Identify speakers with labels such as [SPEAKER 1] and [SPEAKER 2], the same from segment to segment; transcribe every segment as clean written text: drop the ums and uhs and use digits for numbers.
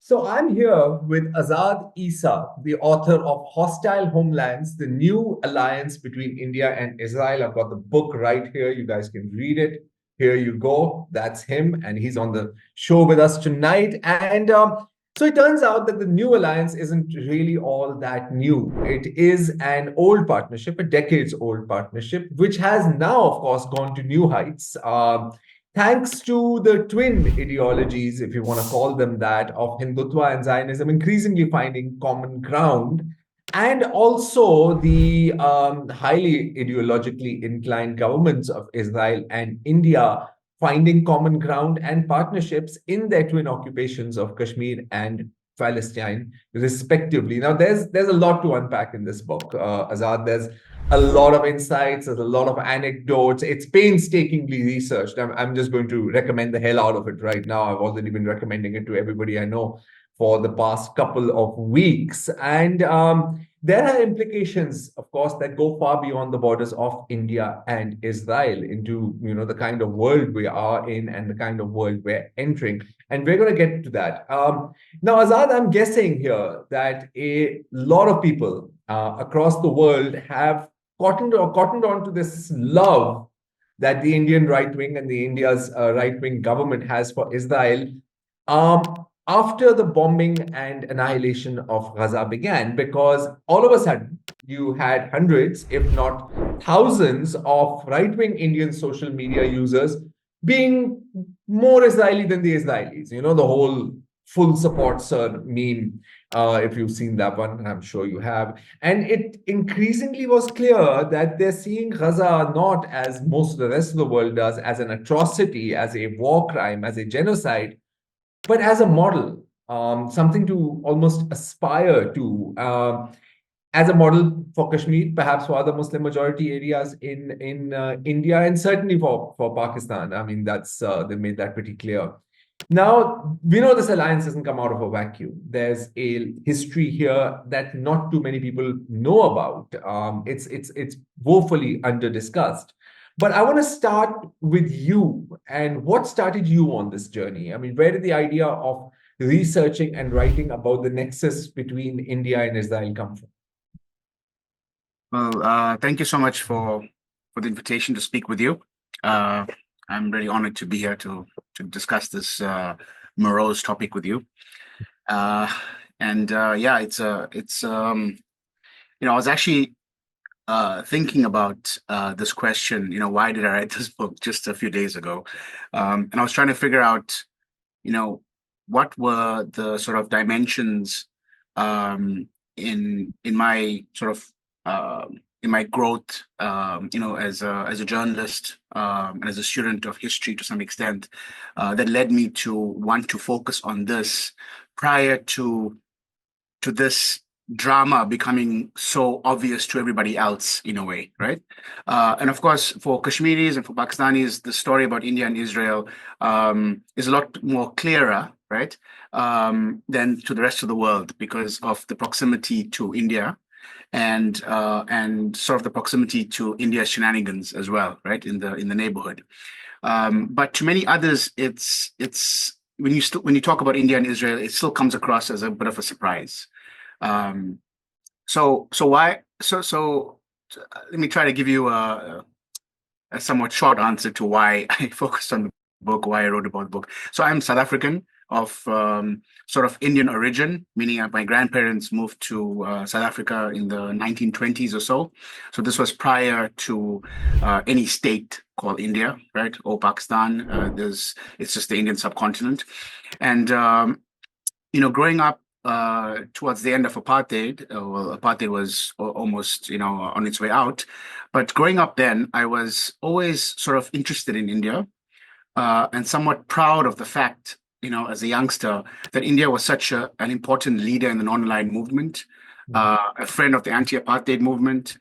[SPEAKER 1] So I'm here with Azad Essa, the author of Hostile Homelands, the new alliance between India and Israel. I've got the book right here. You guys can read it. Here you go. That's him. And he's on the show with us tonight. So it turns out that the new alliance isn't really all that new. It is an old partnership, a decades old partnership, which has now, of course, gone to new heights. Thanks to the twin ideologies, if you want to call them that, of Hindutva and Zionism increasingly finding common ground, and also the highly ideologically inclined governments of Israel and India finding common ground and partnerships in their twin occupations of Kashmir and Palestine, respectively. Now, there's a lot to unpack in this book, Azad. There's a lot of insights, there's a lot of anecdotes. It's painstakingly researched. I'm just going to recommend the hell out of it right now. I've already been recommending it to everybody I know for the past couple of weeks. And there are implications, of course, that go far beyond the borders of India and Israel into, the kind of world we are in and the kind of world we're entering. And we're going to get to that. Now, Azad, I'm guessing here that a lot of people across the world have cottoned on to this love that the Indian right wing and the India's right wing government has for Israel. After the bombing and annihilation of Gaza began, because all of a sudden you had hundreds, if not thousands, of right-wing Indian social media users being more Israeli than the Israelis. The whole full support sir meme, if you've seen that one, I'm sure you have. And it increasingly was clear that they're seeing Gaza not as most of the rest of the world does, as an atrocity, as a war crime, as a genocide, but as a model, something to almost aspire to, as a model for Kashmir, perhaps for other Muslim majority areas in India, and certainly for Pakistan. I mean, that's they made that pretty clear. Now, we know this alliance doesn't come out of a vacuum. There's a history here that not too many people know about. It's woefully under-discussed. But I want to start with you and what started you on this journey. I mean, where did the idea of researching and writing about the nexus between India and Israel come from?
[SPEAKER 2] Well, thank you so much for the invitation to speak with you. I'm really honored to be here to discuss this morose topic with you. Yeah, I was actually thinking about this question, why did I write this book just a few days ago? And I was trying to figure out, what were the sort of dimensions in my sort of in my growth, as a journalist and as a student of history to some extent, that led me to want to focus on this prior to this drama becoming so obvious to everybody else in a way, right? And of course, for Kashmiris and for Pakistanis, the story about India and Israel is a lot more clearer, right, than to the rest of the world because of the proximity to India and sort of the proximity to India's shenanigans as well, right, in the neighborhood. But to many others, it's when you talk about India and Israel, it still comes across as a bit of a surprise. So let me try to give you a somewhat short answer to why I focused on the book, why I wrote about the book. So I'm South African of sort of Indian origin, meaning my grandparents moved to South Africa in the 1920s or so. So this was prior to any state called India, right, or Pakistan. It's just the Indian subcontinent. And growing up towards the end of apartheid, apartheid was almost, on its way out. But growing up then, I was always sort of interested in India and somewhat proud of the fact, as a youngster, that India was such an important leader in the non-aligned movement, a friend of the anti-apartheid movement.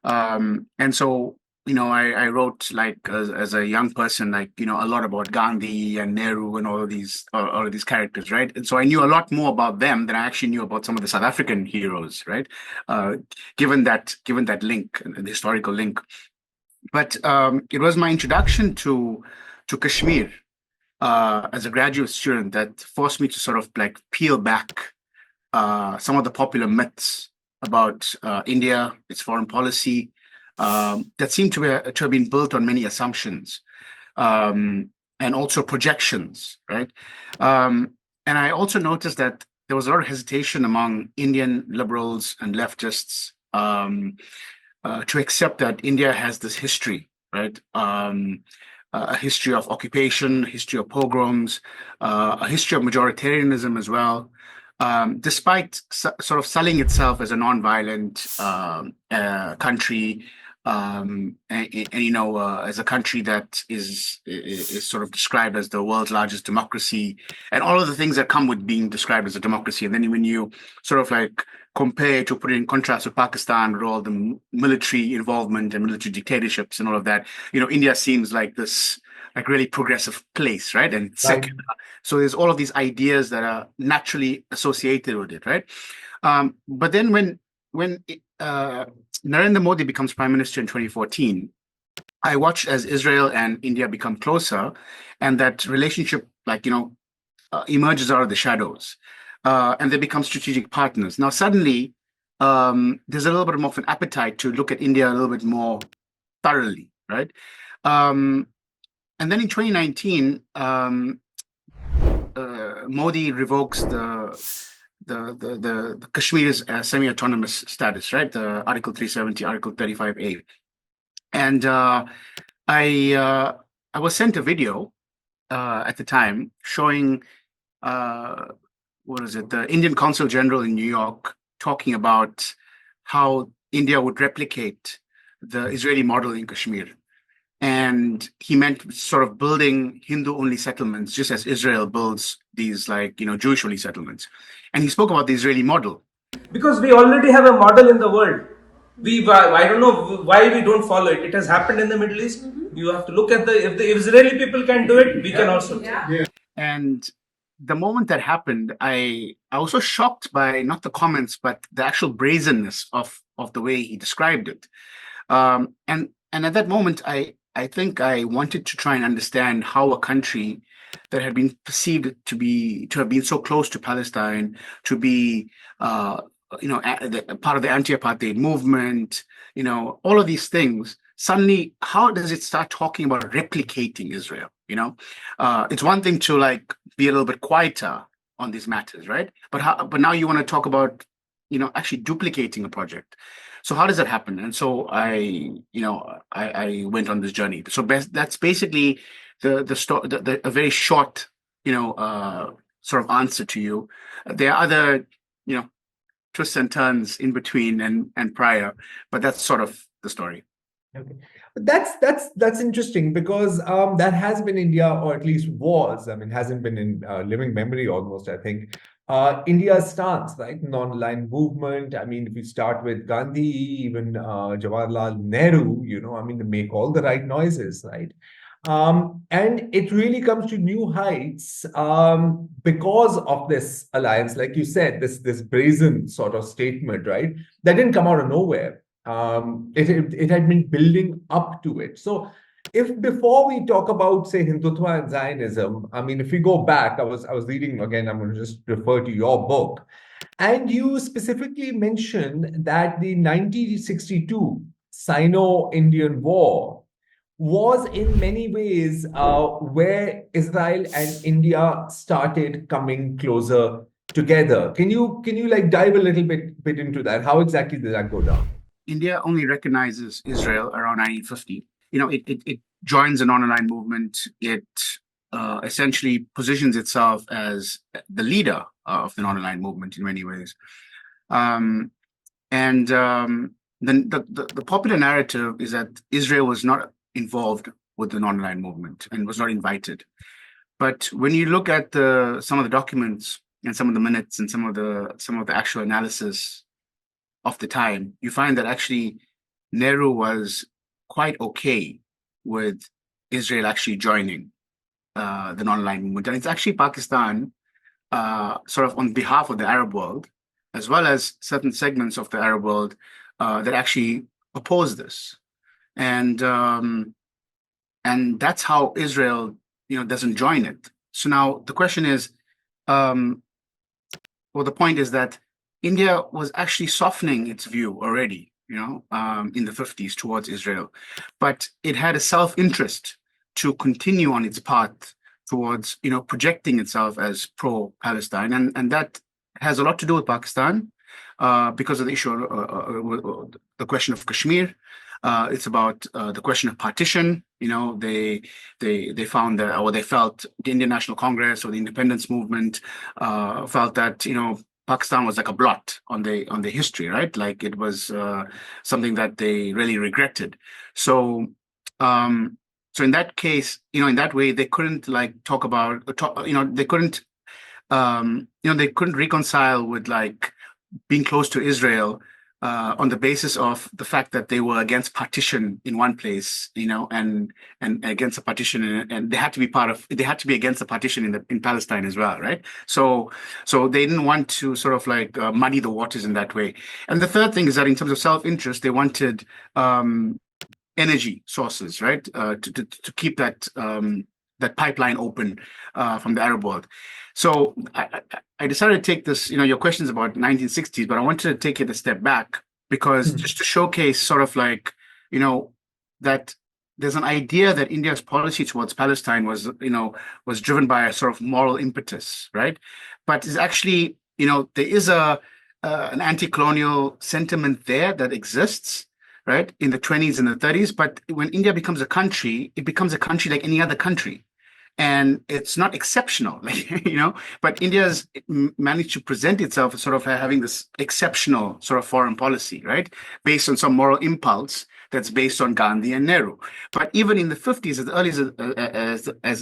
[SPEAKER 2] And so, I wrote as a young person, a lot about Gandhi and Nehru and all of these characters, right? And so I knew a lot more about them than I actually knew about some of the South African heroes, right? Given that link, the historical link. But it was my introduction to Kashmir as a graduate student that forced me to sort of like peel back some of the popular myths about India, its foreign policy, that seem to have been built on many assumptions, and also projections, right? And I also noticed that there was a lot of hesitation among Indian liberals and leftists to accept that India has this history, right? A history of occupation, a history of pogroms, a history of majoritarianism as well. Despite sort of selling itself as a non-violent country, as a country that is sort of described as the world's largest democracy, and all of the things that come with being described as a democracy. And then when you sort of like compare to put it in contrast with Pakistan, with all the military involvement and military dictatorships and all of that, India seems like this like really progressive place, right? And secular. So there's all of these ideas that are naturally associated with it, right? But then when Narendra Modi becomes prime minister in 2014, I watched as Israel and India become closer, and that relationship, emerges out of the shadows, and they become strategic partners. Now, suddenly, there's a little bit more of an appetite to look at India a little bit more thoroughly, right? And then in 2019, Modi revokes the Kashmir's semi-autonomous status, right? The Article 370, Article 35A. And I was sent a video at the time showing the Indian Consul General in New York talking about how India would replicate the Israeli model in Kashmir. And he meant sort of building Hindu-only settlements, just as Israel builds these Jewish-only settlements. And he spoke about the Israeli model.
[SPEAKER 3] Because we already have a model in the world. I don't know why we don't follow it. It has happened in the Middle East. You have to look at if the Israeli people can do it, we can also.
[SPEAKER 2] Yeah. And the moment that happened, I was so shocked by not the comments, but the actual brazenness of the way he described it. And at that moment, I think I wanted to try and understand how a country that had been perceived to have been so close to Palestine, to be part of the anti-apartheid movement, all of these things. Suddenly, how does it start talking about replicating Israel? It's one thing to be a little bit quieter on these matters, right? But now you want to talk about actually duplicating a project. So how does that happen? And so I went on this journey. So that's basically a very short, sort of answer to you. There are other, twists and turns in between and prior, but that's sort of the story.
[SPEAKER 1] Okay, that's interesting because that has been India, or at least was. I mean, hasn't been in living memory almost, I think. India's stance, right? Non-aligned movement. I mean, if you start with Gandhi, even Jawaharlal Nehru, they make all the right noises, right? And it really comes to new heights because of this alliance, like you said, this brazen sort of statement, right? That didn't come out of nowhere. It had been building up to it. So if before we talk about, say, Hindutva and Zionism, I mean, if we go back, I was reading again, I'm going to just refer to your book, and you specifically mentioned that the 1962 Sino-Indian War was in many ways where Israel and India started coming closer together. Can you dive a little bit into that? How exactly did that go down?
[SPEAKER 2] India only recognizes Israel around 1950. It joins the non-aligned movement. It essentially positions itself as the leader of the non-aligned movement in many ways. Then the popular narrative is that Israel was not involved with the non-aligned movement and was not invited. But when you look at some of the documents and some of the minutes and some of the actual analysis of the time, you find that actually Nehru was quite okay with Israel actually joining the non-aligned movement. And it's actually Pakistan, sort of on behalf of the Arab world, as well as certain segments of the Arab world, that actually oppose this. And that's how Israel, doesn't join it. So now the question is, the point is that India was actually softening its view already, in the 50s towards Israel, but it had a self-interest to continue on its path towards, projecting itself as pro-Palestine, and that has a lot to do with Pakistan, because of the issue, the question of Kashmir. It's about the question of partition. They found that, or they felt, the Indian National Congress or the independence movement felt that Pakistan was like a blot on the history, right? Like it was something that they really regretted. So in that case, in that way, they couldn't talk about, they couldn't reconcile with being close to Israel on the basis of the fact that they were against partition in one place, and against a partition, and they had to be against the partition in Palestine as well, right? So they didn't want to sort of muddy the waters in that way. And the third thing is that in terms of self-interest, they wanted energy sources, right, to keep that pipeline open from the Arab world. So I decided to take this, your questions about 1960s, but I wanted to take it a step back because just to showcase sort of that there's an idea that India's policy towards Palestine was driven by a sort of moral impetus, right? But it's actually, there is an anti-colonial sentiment there that exists, right, in the 20s and the 30s. But when India becomes a country, it becomes a country like any other country. And it's not exceptional, but India's managed to present itself as sort of having this exceptional sort of foreign policy, right, based on some moral impulse that's based on Gandhi and Nehru. But even in the 50s, as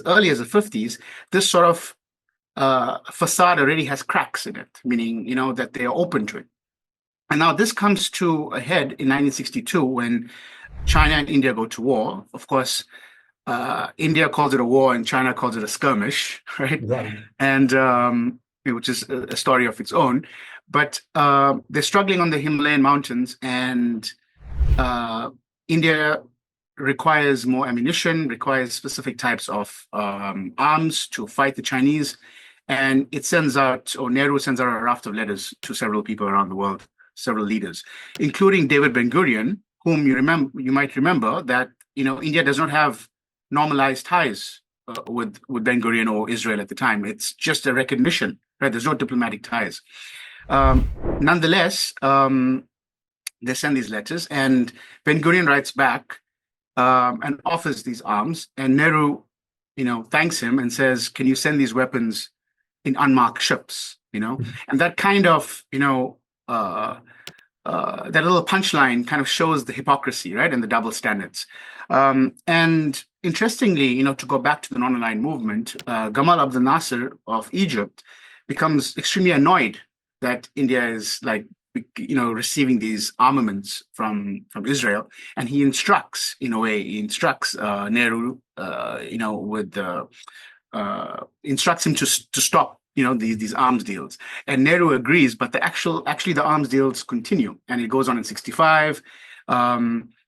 [SPEAKER 2] early as the 50s, this sort of facade already has cracks in it, meaning, that they are open to it. And now this comes to a head in 1962 when China and India go to war. Of course, India calls it a war and China calls it a skirmish, right?
[SPEAKER 1] Right.
[SPEAKER 2] And which is a story of its own. But they're struggling on the Himalayan mountains, and India requires more ammunition, requires specific types of arms to fight the Chinese. And it sends out, or Nehru sends out a raft of letters to several people around the world, several leaders, including David Ben-Gurion, whom you might remember that, India does not have normalized ties with Ben-Gurion or Israel at the time. It's just a recognition, right? There's no diplomatic ties. Nonetheless, they send these letters, and Ben-Gurion writes back and offers these arms, and Nehru, thanks him and says, "Can you send these weapons in unmarked ships?" And that kind of, that little punchline kind of shows the hypocrisy, right, and the double standards. And interestingly, to go back to the non-aligned movement, Gamal Abdel Nasser of Egypt becomes extremely annoyed that India is receiving these armaments from Israel, and he instructs, Nehru, instructs him to stop these arms deals, and Nehru agrees, but actually the arms deals continue, and it goes on in 65,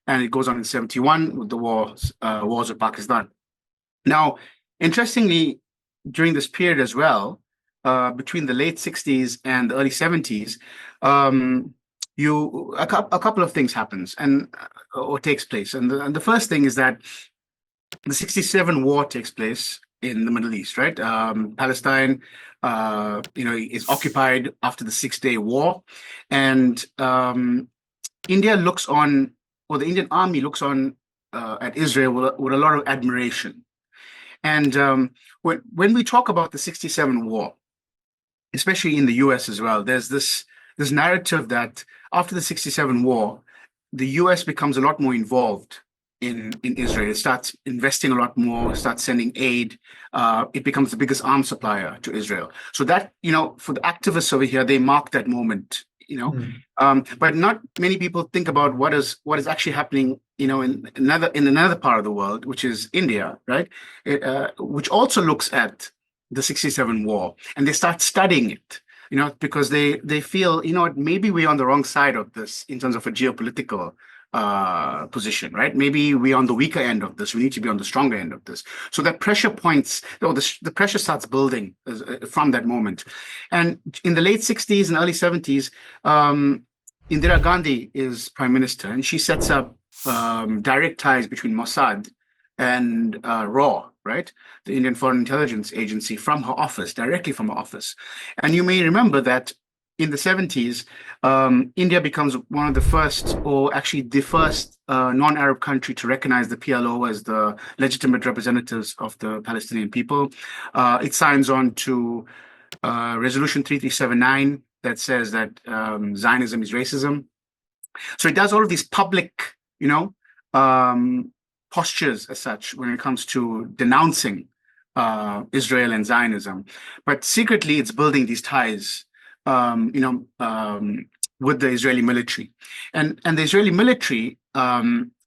[SPEAKER 2] and it goes on in 71 with the wars with Pakistan. Now, interestingly, during this period as well, between the late 60s and the early 70s, a couple of things happens or takes place, and the first thing is that the 67 war takes place in the Middle East, right? Palestine, is occupied after the 6-day war, and India looks on, or the Indian army looks on at Israel with a lot of admiration. And when we talk about the 67 war, especially in the US as well, there's this narrative that after the 67 war, the US becomes a lot more involved in Israel. It starts investing a lot more, starts sending aid. It becomes the biggest arms supplier to Israel. So that, for the activists over here, they mark that moment, but not many people think about what is actually happening, in another part of the world, which is India, right? Which also looks at the 67 war, and they start studying it, because they feel, maybe we're on the wrong side of this in terms of a geopolitical position, right? Maybe we're on the weaker end of this. We need to be on the stronger end of this. So that pressure points, or the pressure starts building from that moment. And in the late 60s and early 70s, Indira Gandhi is prime minister, and she sets up direct ties between Mossad and RAW, right? The Indian Foreign Intelligence Agency, from her office, directly from her office. And you may remember that in the 70s, India becomes one of the first, or actually the first non-Arab country to recognize the PLO as the legitimate representatives of the Palestinian people. It signs on to Resolution 3379 that says that Zionism is racism. So it does all of these public, postures as such when it comes to denouncing Israel and Zionism. But secretly, it's building these ties with the Israeli military. And the Israeli military,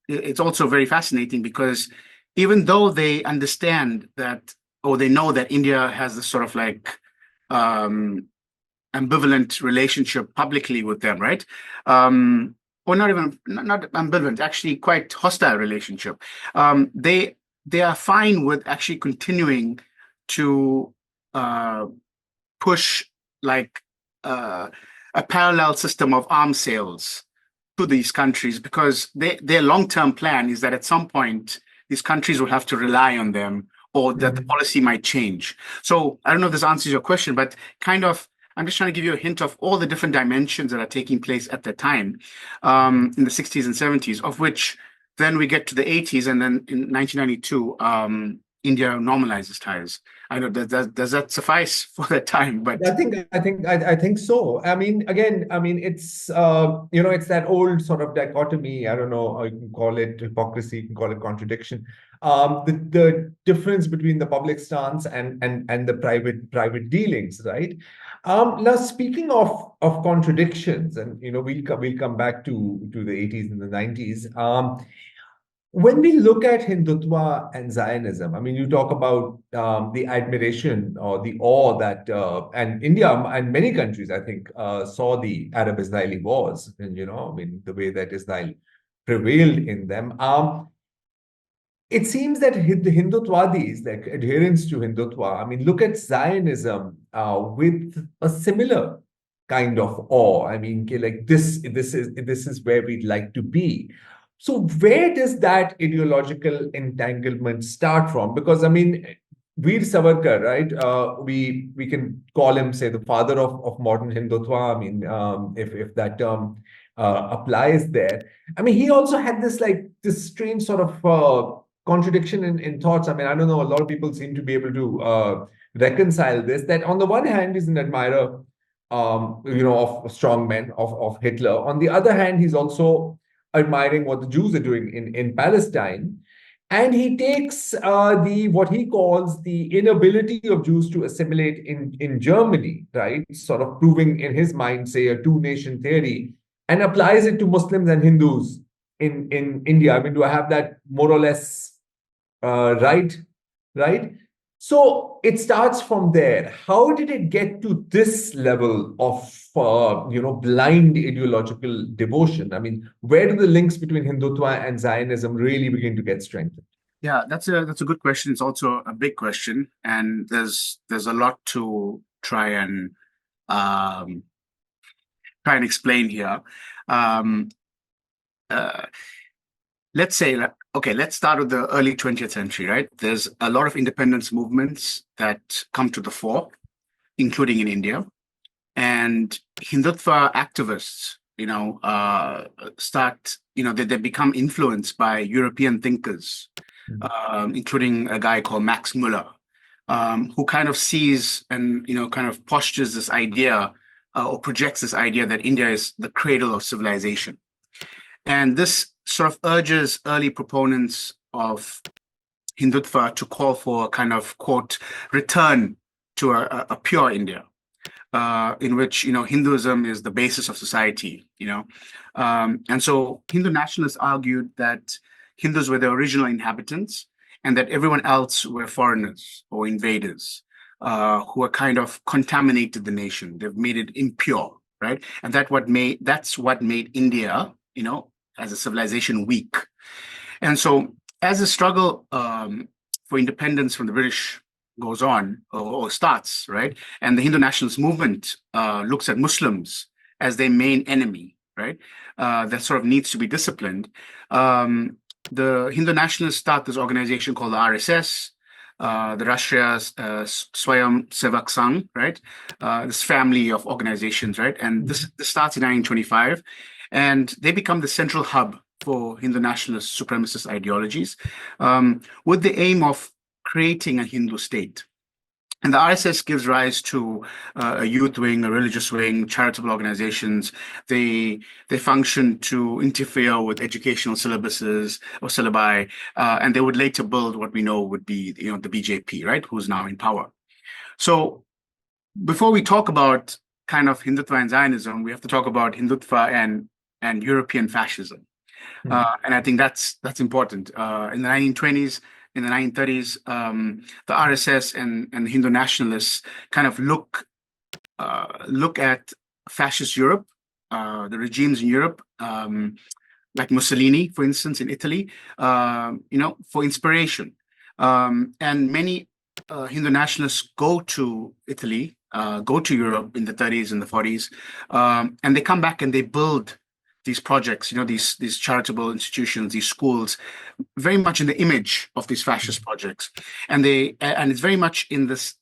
[SPEAKER 2] it's also very fascinating because even though they understand that, or they know that India has this sort of like ambivalent relationship publicly with them, right? Or not ambivalent, actually quite hostile relationship. They are fine with actually continuing to push like a parallel system of arms sales to these countries, because their long-term plan is that at some point these countries will have to rely on them, or that the policy might change. So I don't know if this answers your question, but kind of, I'm just trying to give you a hint of all the different dimensions that are taking place at that time in the 60s and 70s, of which then we get to the 80s, and then in 1992, India normalizes ties. I know does that suffice for that time? But
[SPEAKER 1] I think so. I mean, again, it's it's that old sort of dichotomy. I don't know, you can call it hypocrisy, you can call it contradiction. The difference between the public stance and the private dealings, right? Now, speaking of contradictions, and we'll come back to the 80s and the 90s. When we look at Hindutva and Zionism, I mean, you talk about the admiration or the awe that, and India and many countries, I think, saw the Arab-Israeli wars, and the way that Israel prevailed in them. It seems that the Hindutvadis, like adherents to Hindutva, I mean, look at Zionism with a similar kind of awe. I mean, like this is where we'd like to be. So where does that ideological entanglement start from? Because I mean, Veer Savarkar, right? We can call him, say, the father of modern Hindutva. I mean, if that term applies there. I mean, he also had this strange sort of contradiction in thoughts. I mean, I don't know. A lot of people seem to be able to reconcile this. That on the one hand, he's an admirer, of strong men of Hitler. On the other hand, he's also admiring what the Jews are doing in Palestine. And he takes what he calls the inability of Jews to assimilate in Germany, right? Sort of proving in his mind, say, a two-nation theory, and applies it to Muslims and Hindus in India. I mean, do I have that more or less right? So it starts from there. How did it get to this level of blind ideological devotion? I mean, where do the links between Hindutva and Zionism really begin to get strengthened?
[SPEAKER 2] Yeah, that's a good question. It's also a big question, and there's a lot to try and explain here. Let's say, okay, let's start with the early 20th century, right? There's a lot of independence movements that come to the fore, including in India. And Hindutva activists, they become influenced by European thinkers, including a guy called Max Muller, who kind of sees and, kind of postures this idea or projects this idea that India is the cradle of civilization. And this sort of urges early proponents of Hindutva to call for a kind of, quote, return to a pure India, in which, Hinduism is the basis of society, And so Hindu nationalists argued that Hindus were the original inhabitants and that everyone else were foreigners or invaders who are kind of contaminated the nation. They've made it impure, right? And that's what made India, as a civilization weak. And so as the struggle for independence from the British goes on or starts, right, and the Hindu nationalist movement looks at Muslims as their main enemy, right, that sort of needs to be disciplined. The Hindu nationalists start this organization called the RSS, the Rashtriya Swayam Sevak Sangh, right? This family of organizations, right? And this starts in 1925, and they become the central hub for Hindu nationalist supremacist ideologies, with the aim of creating a Hindu state. And the RSS gives rise to a youth wing, a religious wing, charitable organizations. They function to interfere with educational syllabuses or syllabi, and they would later build what we know would be, the BJP, right, who's now in power. So before we talk about kind of Hindutva and Zionism, we have to talk about Hindutva and European fascism. And I think that's important. In the 1920s, in the 1930s, the RSS and the Hindu nationalists kind of look at fascist Europe, the regimes in Europe, like Mussolini, for instance, in Italy, for inspiration. And many Hindu nationalists go to Italy, go to Europe in the 30s and the 40s, and they come back and they build these projects, these charitable institutions, these schools, very much in the image of these fascist projects, and it's very much in this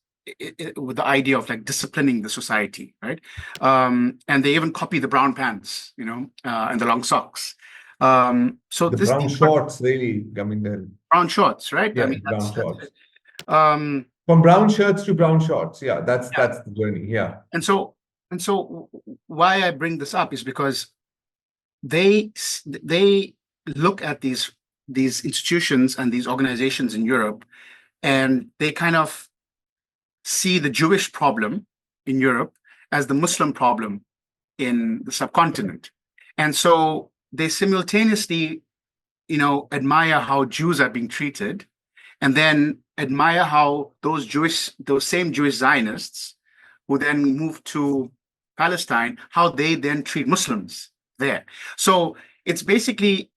[SPEAKER 2] with the idea of like disciplining the society, right? And they even copy the brown pants, and the long socks. So
[SPEAKER 1] the brown shorts, really. I mean, the
[SPEAKER 2] brown shorts, right?
[SPEAKER 1] Yeah,
[SPEAKER 2] I mean,
[SPEAKER 1] brown shorts.
[SPEAKER 2] From
[SPEAKER 1] brown shirts to brown shorts. Yeah, that's the journey. Yeah.
[SPEAKER 2] And so why I bring this up is because they look at these institutions and these organizations in Europe, and they kind of see the Jewish problem in Europe as the Muslim problem in the subcontinent. And so they simultaneously, admire how Jews are being treated, and then admire how those same Jewish Zionists who then move to Palestine, how they then treat Muslims there. So it's basically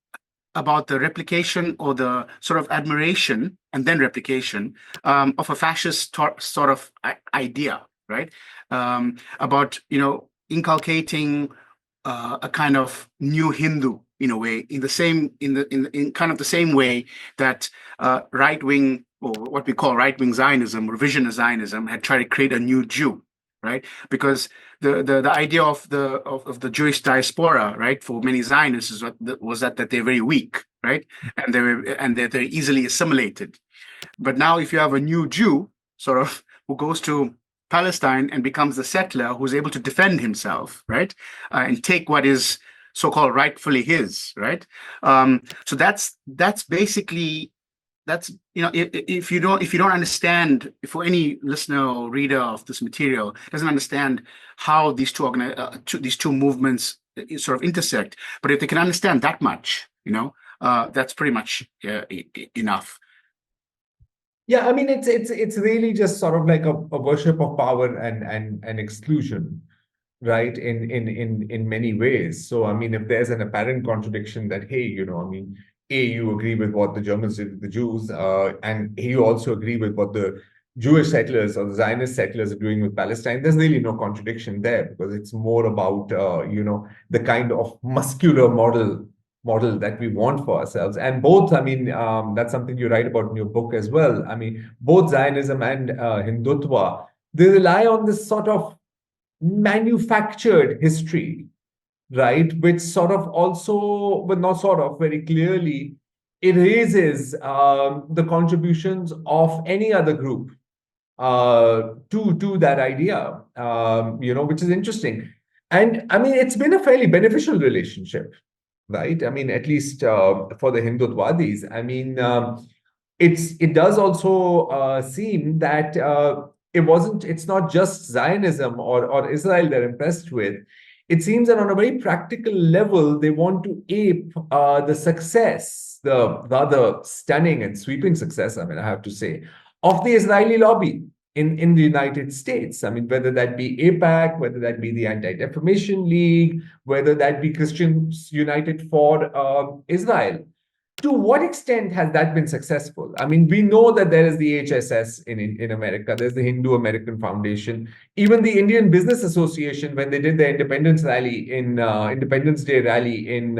[SPEAKER 2] about the replication or the sort of admiration and then replication of a fascist sort of idea, right? About inculcating a kind of new Hindu in a way, in kind of the same way that right wing, or what we call right wing Zionism, revisionist Zionism, had tried to create a new Jew, right? Because the idea of the Jewish diaspora, right, for many Zionists was that they're very weak, right, and they're easily assimilated. But now, if you have a new Jew, sort of, who goes to Palestine and becomes the settler, who's able to defend himself, right, and take what is so-called rightfully his, right. So that's basically. That's, if you don't understand, for any listener or reader of this material doesn't understand how these two movements sort of intersect, but if they can understand that much, that's pretty much enough.
[SPEAKER 1] Yeah, I mean, it's really just sort of like a worship of power and exclusion, right? In many ways. So I mean, if there's an apparent contradiction that, hey, I mean, you agree with what the Germans did with the Jews, and you also agree with what the Jewish settlers or the Zionist settlers are doing with Palestine. There's really no contradiction there, because it's more about the kind of muscular model that we want for ourselves. And both, I mean, that's something you write about in your book as well. I mean, both Zionism and Hindutva, they rely on this sort of manufactured history, right, which sort of also, but not sort of, very clearly erases the contributions of any other group to that idea, which is interesting. And I mean, it's been a fairly beneficial relationship, right? I mean, at least for the Hindutva-Vadis. I mean, it does also seem that it's not just Zionism or Israel they're impressed with. It seems that on a very practical level, they want to ape the success, the rather stunning and sweeping success, I mean, I have to say, of the Israeli lobby in the United States. I mean, whether that be APAC, whether that be the Anti-Defamation League, whether that be Christians United for Israel. To what extent has that been successful? I mean, we know that there is the HSS in America, there's the Hindu American Foundation, even the Indian Business Association, when they did their Independence rally in Independence Day rally in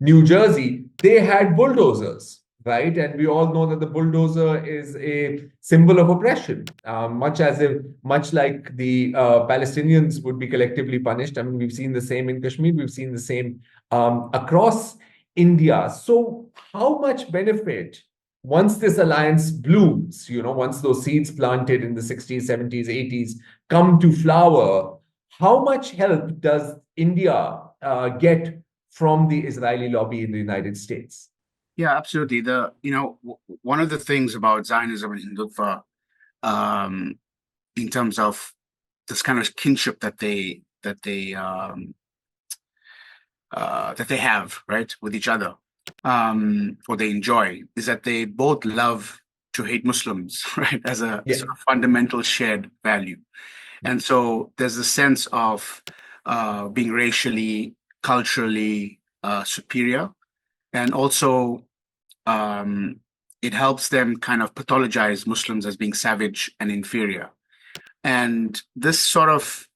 [SPEAKER 1] New Jersey, they had bulldozers, right? And we all know that the bulldozer is a symbol of oppression, much like the Palestinians would be collectively punished. I mean, we've seen the same in Kashmir, we've seen the same across India. So how much benefit, once this alliance blooms, once those seeds planted in the 60s, 70s, 80s come to flower, how much help does India get from the Israeli lobby in the United States?
[SPEAKER 2] Yeah, absolutely. One of the things about Zionism and Hindutva, in terms of this kind of kinship that they have, right, with each other, or they enjoy, is that they both love to hate Muslims, right, as a sort of fundamental shared value. And so there's a sense of being racially, culturally superior, and also it helps them kind of pathologize Muslims as being savage and inferior. And this sort of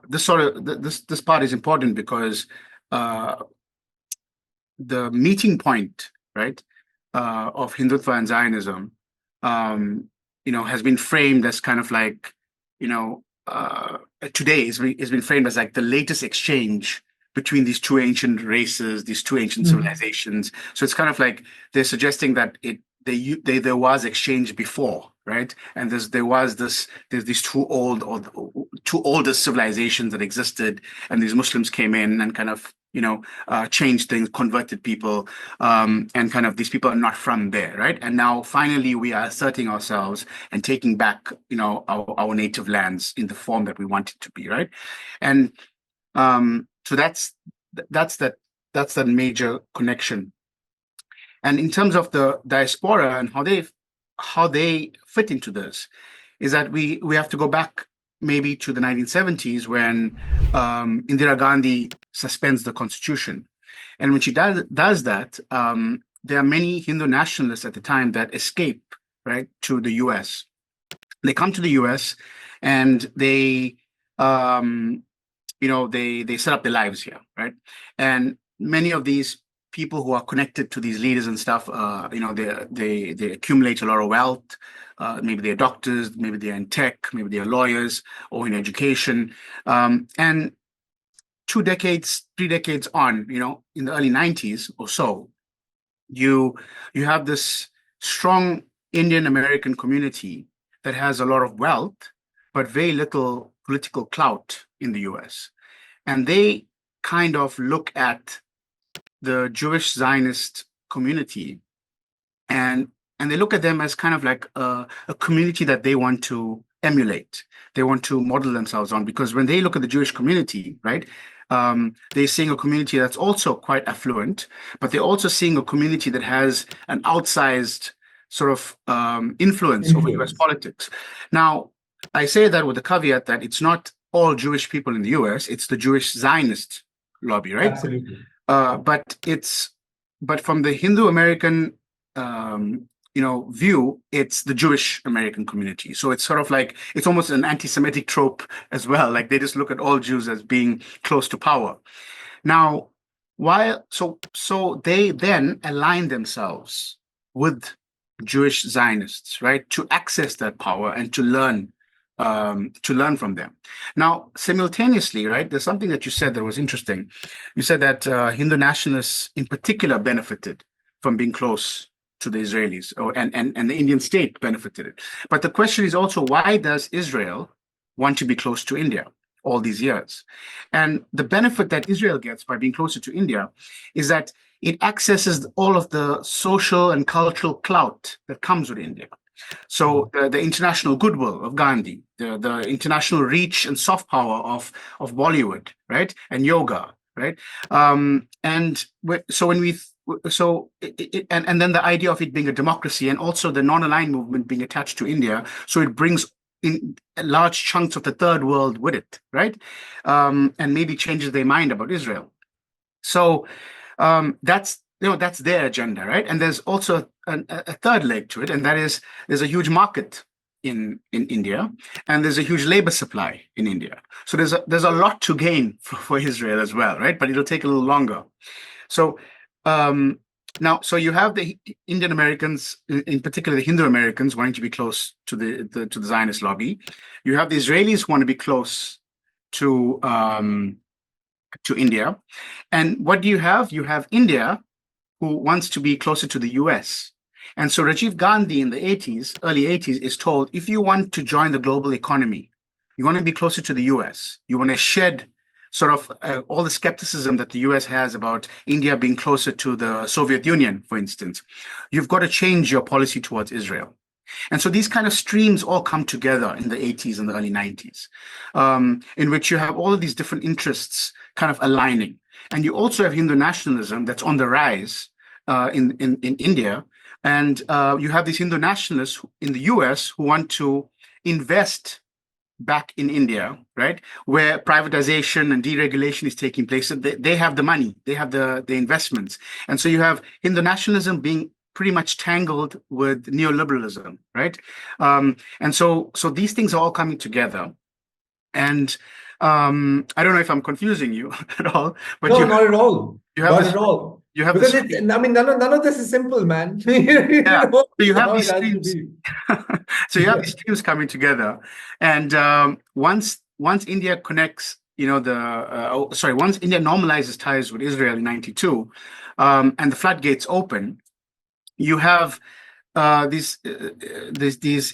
[SPEAKER 2] this part is important because the meeting point, right, of Hindutva and Zionism, has been framed as kind of like, today has been framed as like the latest exchange between these two ancient races, these two ancient civilizations. So it's kind of like they're suggesting that there was exchange before, right? And there's these two oldest civilizations that existed, and these Muslims came in and kind of changed things, converted people, and kind of these people are not from there, right? And now finally we are asserting ourselves and taking back our native lands in the form that we want it to be, right? And so that's that major connection. And in terms of the diaspora and how they fit into this, is that we have to go back maybe to the 1970s when Indira Gandhi suspends the constitution. And when she does that, there are many Hindu nationalists at the time that escape, right, to the US. They come to the US and they set up their lives here, right? And many of these people who are connected to these leaders and stuff, they accumulate a lot of wealth. Maybe they're doctors, maybe they're in tech, maybe they're lawyers or in education. And 2 decades, 3 decades on, in the early 90s or so, you have this strong Indian American community that has a lot of wealth, but very little political clout in the US. And they kind of look at the Jewish Zionist community and they look at them as kind of like a community that they want to emulate. They want to model themselves on, because when they look at the Jewish community, right, they're seeing a community that's also quite affluent, but they're also seeing a community that has an outsized sort of influence over US politics. Now, I say that with the caveat that it's not all Jewish people in the US, it's the Jewish Zionist lobby, right?
[SPEAKER 1] Absolutely.
[SPEAKER 2] But from the Hindu American view, it's the Jewish American community. So it's sort of like, it's almost an anti-Semitic trope as well. Like they just look at all Jews as being close to power. Now, so they then align themselves with Jewish Zionists, right, to access that power and to learn from them. Now, simultaneously, right, there's something that you said that was interesting. You said that Hindu nationalists in particular benefited from being close to the Israelis, and the Indian state benefited it. But the question is also, why does Israel want to be close to India all these years? And the benefit that Israel gets by being closer to India is that it accesses all of the social and cultural clout that comes with India. So the international goodwill of Gandhi, the international reach and soft power of Bollywood, right, and yoga, right, so when and then the idea of it being a democracy, and also the non-aligned movement being attached to India, so it brings in large chunks of the third world with it, right? And maybe changes their mind about Israel. So that's their agenda, right? And there's also a third leg to it, and that is there's a huge market in India, and there's a huge labor supply in India. So there's a lot to gain for Israel as well, right? But it'll take a little longer. So now, so you have the Indian Americans, in particular the Hindu Americans, wanting to be close to the Zionist lobby. You have the Israelis who want to be close to India, and what do you have? You have India, who wants to be closer to the US. And so Rajiv Gandhi in the early 80s, is told, if you want to join the global economy, you want to be closer to the US, you want to shed sort of all the skepticism that the US has about India being closer to the Soviet Union, for instance, you've got to change your policy towards Israel. And so these kind of streams all come together in the 80s and the early 90s, in which you have all of these different interests kind of aligning. And you also have Hindu nationalism that's on the rise in India. And you have these Hindu nationalists in the US who want to invest back in India, right, where privatization and deregulation is taking place. So they have the money, they have the investments. And so you have Hindu nationalism being pretty much tangled with neoliberalism, right? And so these things are all coming together. And I don't know if I'm confusing you at all, but
[SPEAKER 1] no, not at all. Not at all.
[SPEAKER 2] You have
[SPEAKER 1] because none of this is simple, man.
[SPEAKER 2] So you have these streams. So you have these streams coming together, and once India connects, once India normalizes ties with Israel in '92, and the floodgates open, you have these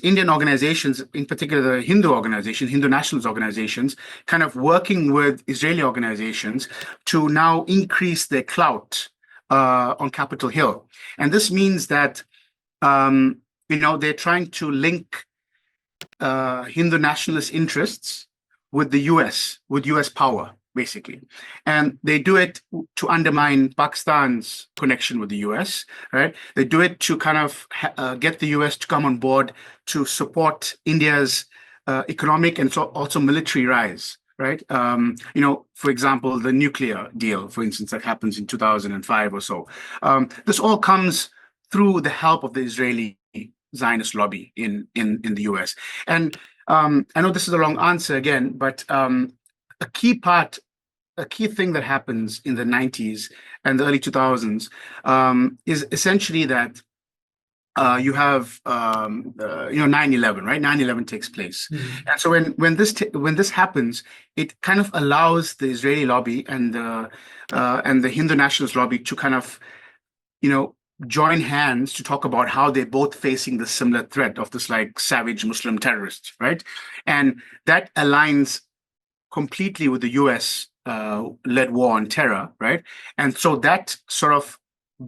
[SPEAKER 2] Indian organizations, in particular the Hindu nationalist organizations, kind of working with Israeli organizations to now increase their clout on Capitol Hill. And this means that they're trying to link Hindu nationalist interests with the US, with US power, basically. And they do it to undermine Pakistan's connection with the US, right? They do it to kind of get the US to come on board to support India's economic and also military rise, right? For example, the nuclear deal, for instance, that happens in 2005 or so. This all comes through the help of the Israeli Zionist lobby in the US. And I know this is a long answer again, but a key thing that happens in the 90s and the early 2000s is essentially that you have 9/11, right? 9/11 takes place, and so when this happens, it kind of allows the Israeli lobby and the Hindu nationalist lobby to kind of join hands to talk about how they're both facing the similar threat of this like savage Muslim terrorists, right? And that aligns completely with the US led war on terror, right? And so that sort of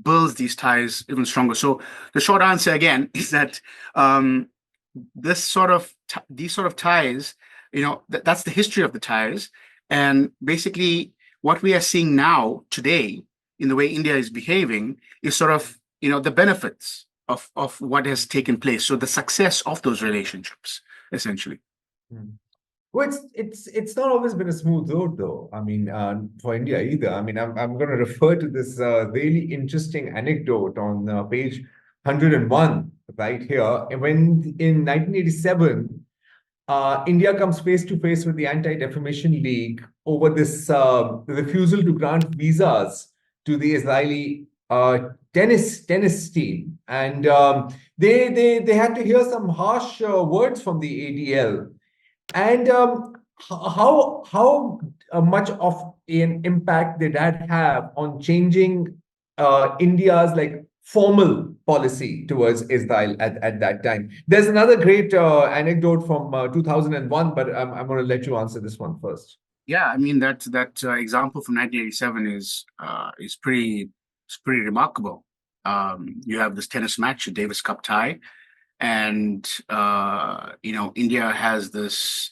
[SPEAKER 2] builds these ties even stronger. So the short answer again is that these sort of ties, that's the history of the ties. And basically what we are seeing now today in the way India is behaving is sort of, the benefits of what has taken place. So the success of those relationships, essentially.
[SPEAKER 1] Well, it's not always been a smooth road, though. I mean, for India either. I mean, I'm going to refer to this really interesting anecdote on page 101 right here. When in 1987, India comes face to face with the Anti-Defamation League over this refusal to grant visas to the Israeli tennis team, and they had to hear some harsh words from the ADL. And how much of an impact did that have on changing India's formal policy towards Israel at that time? There's another great anecdote from 2001, but I'm going to let you answer this one first.
[SPEAKER 2] Yeah, I mean that example from 1987 is pretty remarkable. You have this tennis match, a Davis Cup tie. And India has these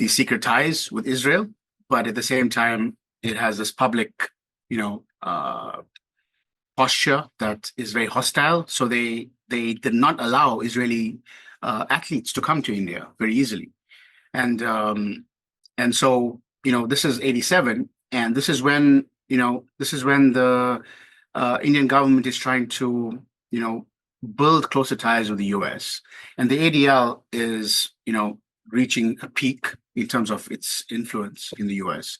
[SPEAKER 2] secret ties with Israel, but at the same time, it has this public, posture that is very hostile. So they did not allow Israeli athletes to come to India very easily. And so, this is 87, and this is when the Indian government is trying to, build closer ties with the US. And the ADL is, reaching a peak in terms of its influence in the US.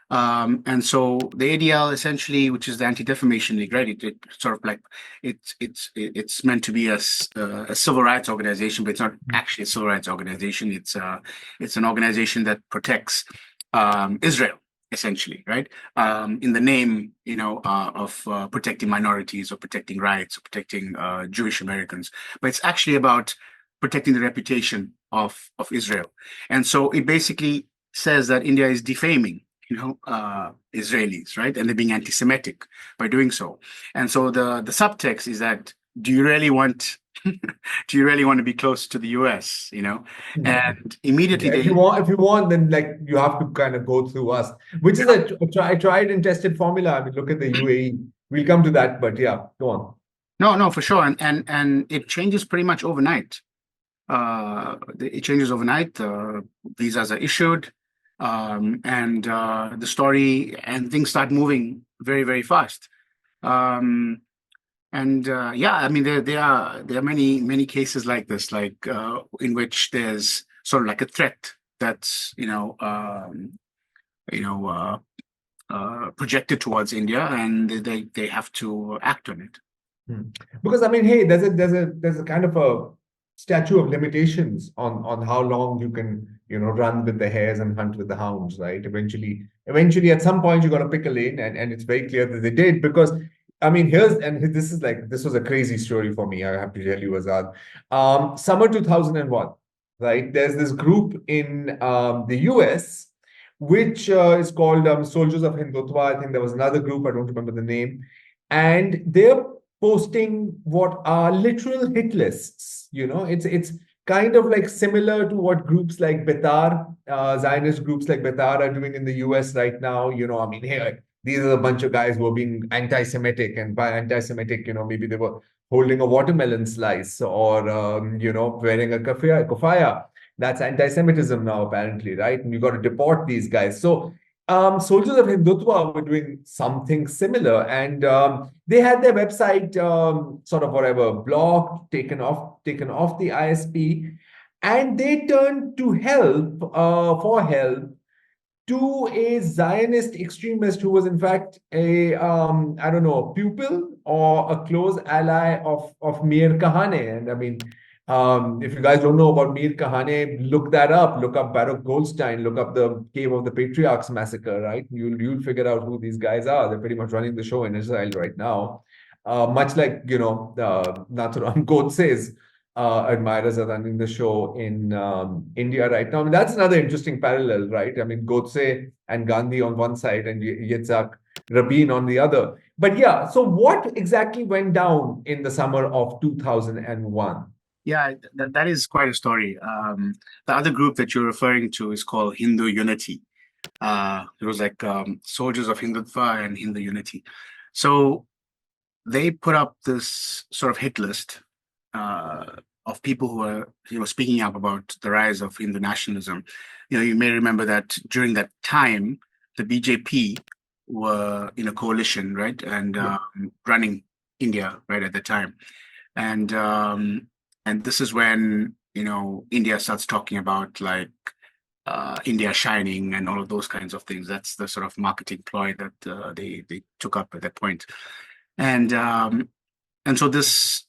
[SPEAKER 2] And so the ADL essentially, which is the Anti-Defamation League, right? It sort of like it's meant to be a civil rights organization, but it's not actually a civil rights organization. It's an organization that protects Israel, essentially, right? In the name, of protecting minorities or protecting rights or protecting Jewish Americans, but it's actually about protecting the reputation of Israel. And so it basically says that India is defaming Israelis, right? And they're being anti-Semitic by doing so. And so the subtext is that, do you really want to be close to the US? And immediately
[SPEAKER 1] if you want, then like you have to kind of go through us, which is a tried and tested formula. I mean, look at the UAE. We'll come to that, but yeah, go on.
[SPEAKER 2] No, for sure, and it changes pretty much overnight. It changes overnight. Visas are issued. And the story and things start moving very, very fast. I mean, there are many cases like this, like in which there's sort of like a threat that's projected towards India, and they have to act on it.
[SPEAKER 1] Because I mean, hey, there's a kind of a statute of limitations on how long you can run with the hares and hunt with the hounds, right? Eventually at some point you're going to pick a lane, and it's very clear that they did. Because I mean, this was a crazy story for me, I have to tell you, Azad. Summer 2001, right? There's this group in the US which is called Soldiers of Hindutva. I think there was another group, I don't remember the name, and they're posting what are literal hit lists. It's kind of like similar to what groups like Betar, Zionist groups like Betar are doing in the US right now. I mean, hey, these are a bunch of guys who are being anti-Semitic, and by anti-Semitic, maybe they were holding a watermelon slice or, wearing a kufaya. That's anti-Semitism now, apparently, right? And you got to deport these guys. So Soldiers of Hindutva were doing something similar, and they had their website sort of blocked, taken off the ISP, and they turned to for help to a Zionist extremist who was in fact a pupil or a close ally of Mir Kahane. And I mean, if you guys don't know about Mir Kahane, look that up. Look up Baruch Goldstein. Look up the Cave of the Patriarchs massacre. Right, you'll figure out who these guys are. They're pretty much running the show in Israel right now. Much like Nathuram Godse's admirers are running the show in India right now. I mean, that's another interesting parallel, right? I mean, Godse and Gandhi on one side and Yitzhak Rabin on the other. But yeah, so what exactly went down in the summer of 2001?
[SPEAKER 2] Yeah, that is quite a story. The other group that you're referring to is called Hindu Unity. It was like Soldiers of Hindutva and Hindu Unity. So they put up this sort of hit list of people who are speaking up about the rise of Hindu nationalism. You may remember that during that time, the BJP were in a coalition, right, and running India right at the time, and this is when India starts talking about like India shining and all of those kinds of things. That's the sort of marketing ploy that they took up at that point, and so this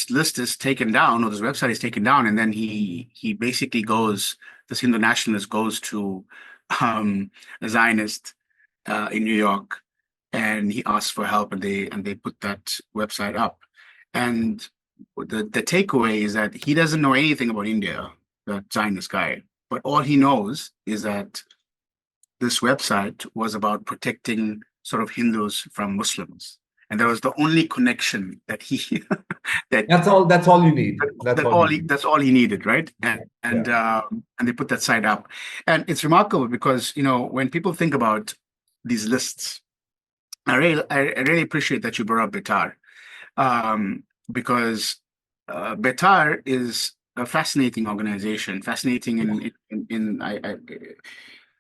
[SPEAKER 2] list is taken down, or this website is taken down, and then he basically this Hindu nationalist goes to a Zionist in New York, and he asks for help, and they put that website up, and the takeaway is that he doesn't know anything about India, that Zionist guy, but all he knows is that this website was about protecting sort of Hindus from Muslims. And that was the only connection that he
[SPEAKER 1] that's all you need.
[SPEAKER 2] That's all he needed, right? And they put that site up. And it's remarkable because when people think about these lists, I really appreciate that you brought up Betar, because Betar is a fascinating organization. Fascinating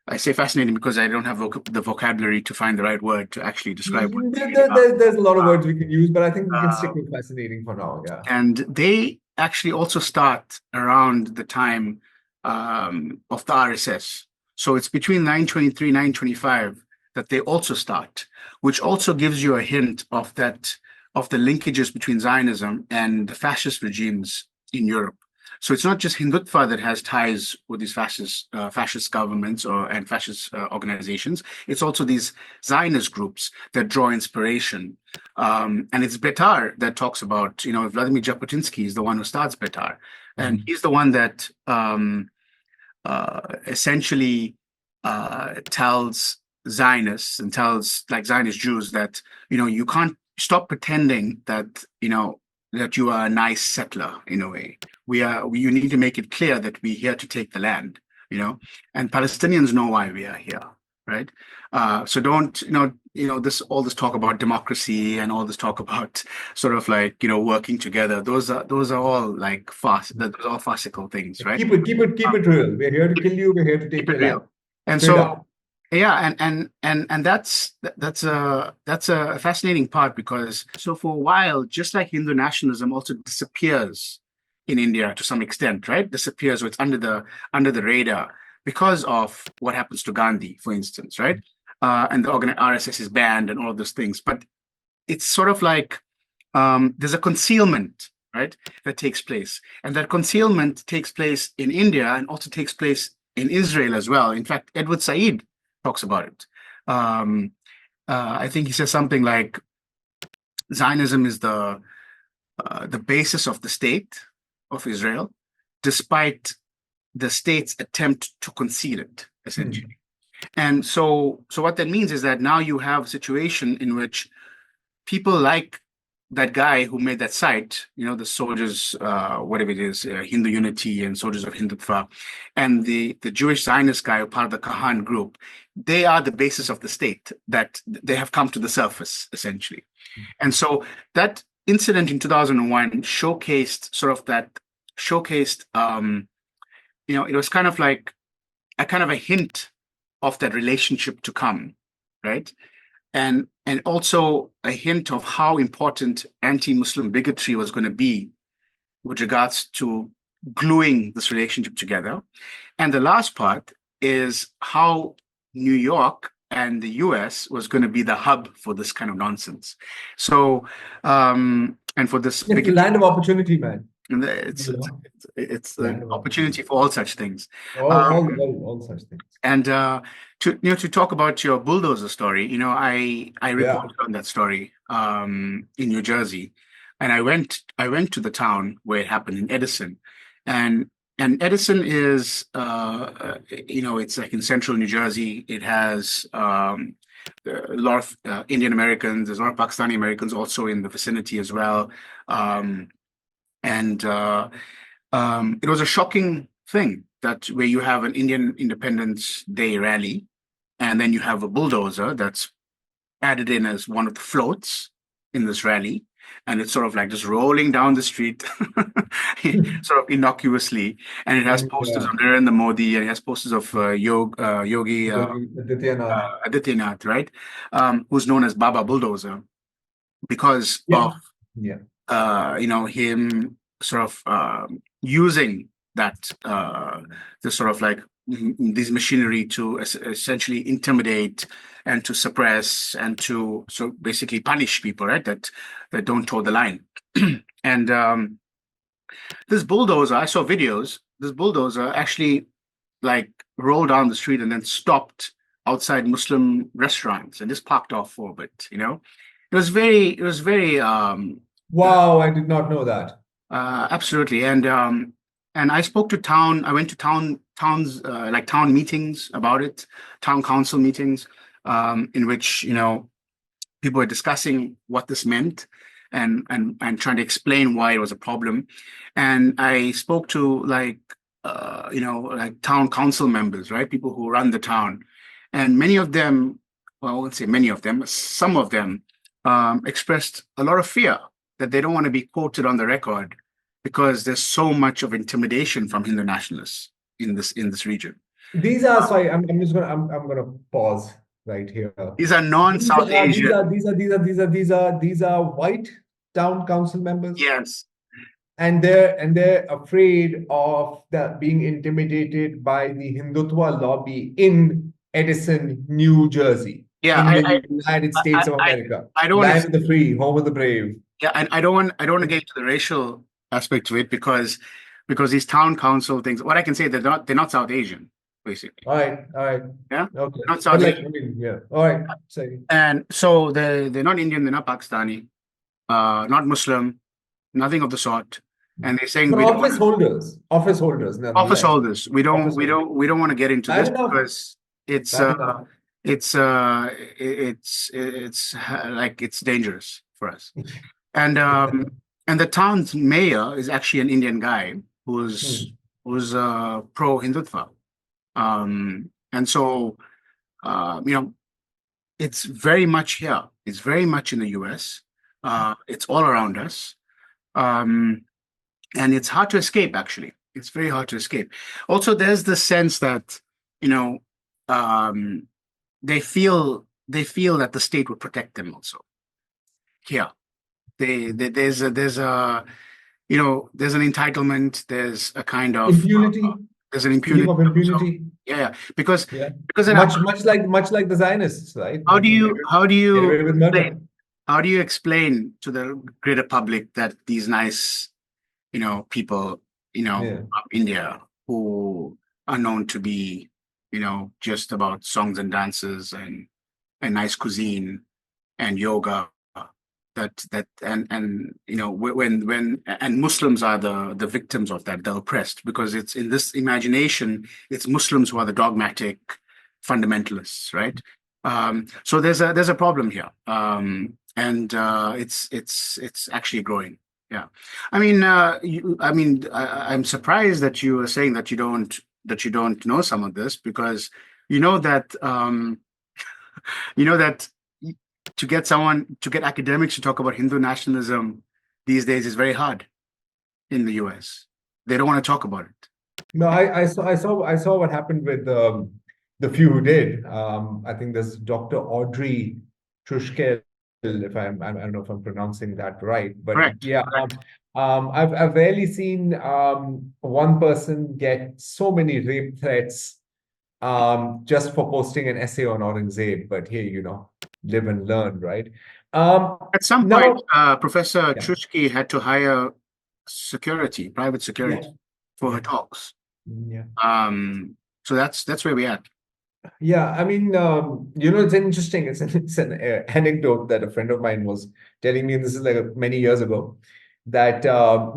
[SPEAKER 2] I say fascinating because I don't have the vocabulary to find the right word to actually describe what they really are.
[SPEAKER 1] There's a lot of words we can use, but I think we can stick
[SPEAKER 2] Uh,
[SPEAKER 1] with fascinating for now. Yeah.
[SPEAKER 2] and they actually also start around the time of the RSS. So it's between 923, 925 that they also start, which also gives you a hint of the linkages between Zionism and the fascist regimes in Europe. So it's not just Hindutva that has ties with these fascist governments and fascist organizations. It's also these Zionist groups that draw inspiration. And it's Betar that talks about, Vladimir Jabotinsky is the one who starts Betar. And he's the one that essentially tells Zionists and tells Zionist Jews that, you can't stop pretending that, that you are a nice settler in a way. You need to make it clear that we're here to take the land, and Palestinians know why we are here, right? So don't, all this talk about democracy and all this talk about sort of working together. Those are all those are all farcical things, right?
[SPEAKER 1] Keep it real. We're here to kill you. We're here to take your land.
[SPEAKER 2] And
[SPEAKER 1] Straight
[SPEAKER 2] so,
[SPEAKER 1] up.
[SPEAKER 2] yeah, and that's a fascinating part, because so for a while, just like Hindu nationalism also disappears in India to some extent, right? Disappears, or it's under the radar because of what happens to Gandhi, for instance, right? And the RSS is banned and all of those things. But it's sort of there's a concealment, right, that takes place. And that concealment takes place in India and also takes place in Israel as well. In fact, Edward Said talks about it. I think he says something like Zionism is the basis of the state of Israel, despite the state's attempt to conceal it, essentially. And so what that means is that now you have a situation in which people like that guy who made that site, the soldiers, whatever it is, Hindu Unity and Soldiers of Hindutva, and the Jewish Zionist guy who part of the Kahan group, they are the basis of the state, that they have come to the surface, essentially. And so that incident in 2001 showcased it was kind of like a hint of that relationship to come, right? And also a hint of how important anti-Muslim bigotry was going to be with regards to gluing this relationship together. And the last part is how New York and the US was going to be the hub for this kind of nonsense. So, and for this
[SPEAKER 1] It's the land of opportunity, man.
[SPEAKER 2] And it's an opportunity for all such things.
[SPEAKER 1] All such things.
[SPEAKER 2] And to talk about your bulldozer story, I reported on that story in New Jersey, and I went to the town where it happened in Edison, and Edison is it's like in central New Jersey. It has a lot of Indian Americans. There's a lot of Pakistani Americans also in the vicinity as well. And it was a shocking thing that where you have an Indian Independence Day rally, and then you have a bulldozer that's added in as one of the floats in this rally, and it's sort of just rolling down the street, sort of innocuously, and it has posters of Narendra Modi, and it has posters of Yogi Adityanath, right, who's known as Baba Bulldozer, because of him sort of using that this sort of this machinery to essentially intimidate and to suppress and to basically punish people, right, that don't toe the line. And this bulldozer, I saw videos. This bulldozer actually rolled down the street and then stopped outside Muslim restaurants and just parked off for a bit. It was very
[SPEAKER 1] wow, I did not know that.
[SPEAKER 2] Absolutely. And I spoke to I went to towns town meetings about it, town council meetings, in which people were discussing what this meant and trying to explain why it was a problem. And I spoke to town council members, right, people who run the town, and many of them well, I won't say many of them, some of them expressed a lot of fear that they don't want to be quoted on the record because there's so much of intimidation from Hindu nationalists in this region.
[SPEAKER 1] These are, sorry, I'm gonna pause right here.
[SPEAKER 2] These are non-South Asian.
[SPEAKER 1] These are white town council members.
[SPEAKER 2] Yes.
[SPEAKER 1] And they're afraid of being intimidated by the Hindutva lobby in Edison, New Jersey.
[SPEAKER 2] Yeah,
[SPEAKER 1] in the United States of America.
[SPEAKER 2] I don't
[SPEAKER 1] Land of the free, home of the brave.
[SPEAKER 2] Yeah, and I don't want to get into the racial aspect of it because these town council things. What I can say, they're not South Asian, basically.
[SPEAKER 1] All right.
[SPEAKER 2] Yeah,
[SPEAKER 1] Okay.
[SPEAKER 2] not South Asian.
[SPEAKER 1] Yeah. All right. Sorry.
[SPEAKER 2] And so they're not Indian, they're not Pakistani, not Muslim, nothing of the sort. And they're saying
[SPEAKER 1] office holders.
[SPEAKER 2] Office holders. We don't want to get into this because it's dangerous for us. And the town's mayor is actually an Indian guy who's pro Hindutva. And so it's very much here. It's very much in the US. It's all around us. And it's hard to escape, actually. It's very hard to escape. Also, there's the sense that, they feel that the state would protect them also. Here. There's an entitlement, there's a kind of
[SPEAKER 1] impunity.
[SPEAKER 2] There's an impunity.
[SPEAKER 1] Of impunity.
[SPEAKER 2] Yeah. Because
[SPEAKER 1] much like the Zionists, right?
[SPEAKER 2] How do you explain to the greater public that these nice people, from India who are known to be, just about songs and dances and nice cuisine and yoga, when Muslims are the victims of that, the oppressed, because it's in this imagination, it's Muslims who are the dogmatic fundamentalists, right? So there's a problem here, and it's actually growing. Yeah, I'm surprised that you are saying that you don't know some of this, because that to get academics to talk about Hindu nationalism these days is very hard in the US. They don't want to talk about it.
[SPEAKER 1] No, I saw what happened with the few who did. I think there's Dr. Audrey Trushkel. I don't know if I'm pronouncing that right, but
[SPEAKER 2] correct.
[SPEAKER 1] Yeah, I've rarely seen one person get so many rape threats just for posting an essay on Aurangzeb. But here, live and learn, right?
[SPEAKER 2] At some point, Professor Trushki had to hire private security for her talks.
[SPEAKER 1] Yeah.
[SPEAKER 2] So that's where we're at.
[SPEAKER 1] Yeah, it's interesting. It's an anecdote that a friend of mine was telling me. This is like many years ago, that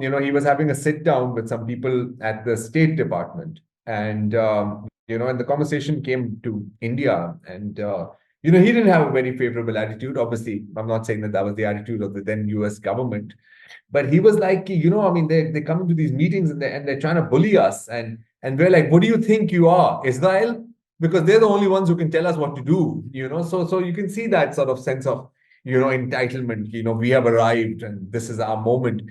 [SPEAKER 1] he was having a sit down with some people at the State Department, and and the conversation came to India, and he didn't have a very favorable attitude. Obviously, I'm not saying that was the attitude of the then US government, but he was like, they come into these meetings and they're trying to bully us, and we're like, what do you think you are, Israel? Because they're the only ones who can tell us what to do, So you can see that sort of sense of, entitlement. We have arrived and this is our moment.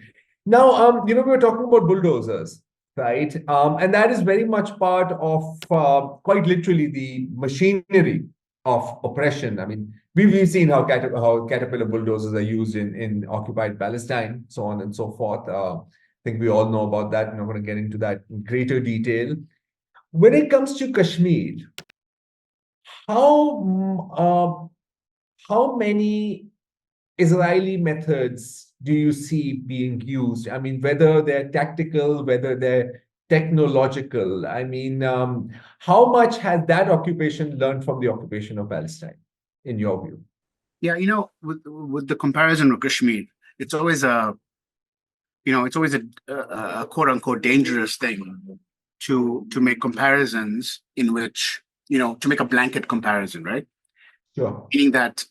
[SPEAKER 1] Now, we were talking about bulldozers, right? And that is very much part of, quite literally, the machinery of oppression. We've seen how caterpillar bulldozers are used in occupied Palestine, so on and so forth. I think we all know about that, and I'm going to get into that in greater detail. When it comes to Kashmir, how many Israeli methods do you see being used? Whether they're tactical, whether they're technological. How much has that occupation learned from the occupation of Palestine, in your view?
[SPEAKER 2] Yeah, with the comparison with Kashmir, it's always a quote unquote dangerous thing to make comparisons in which, to make a blanket comparison, right?
[SPEAKER 1] Sure.
[SPEAKER 2] Meaning that,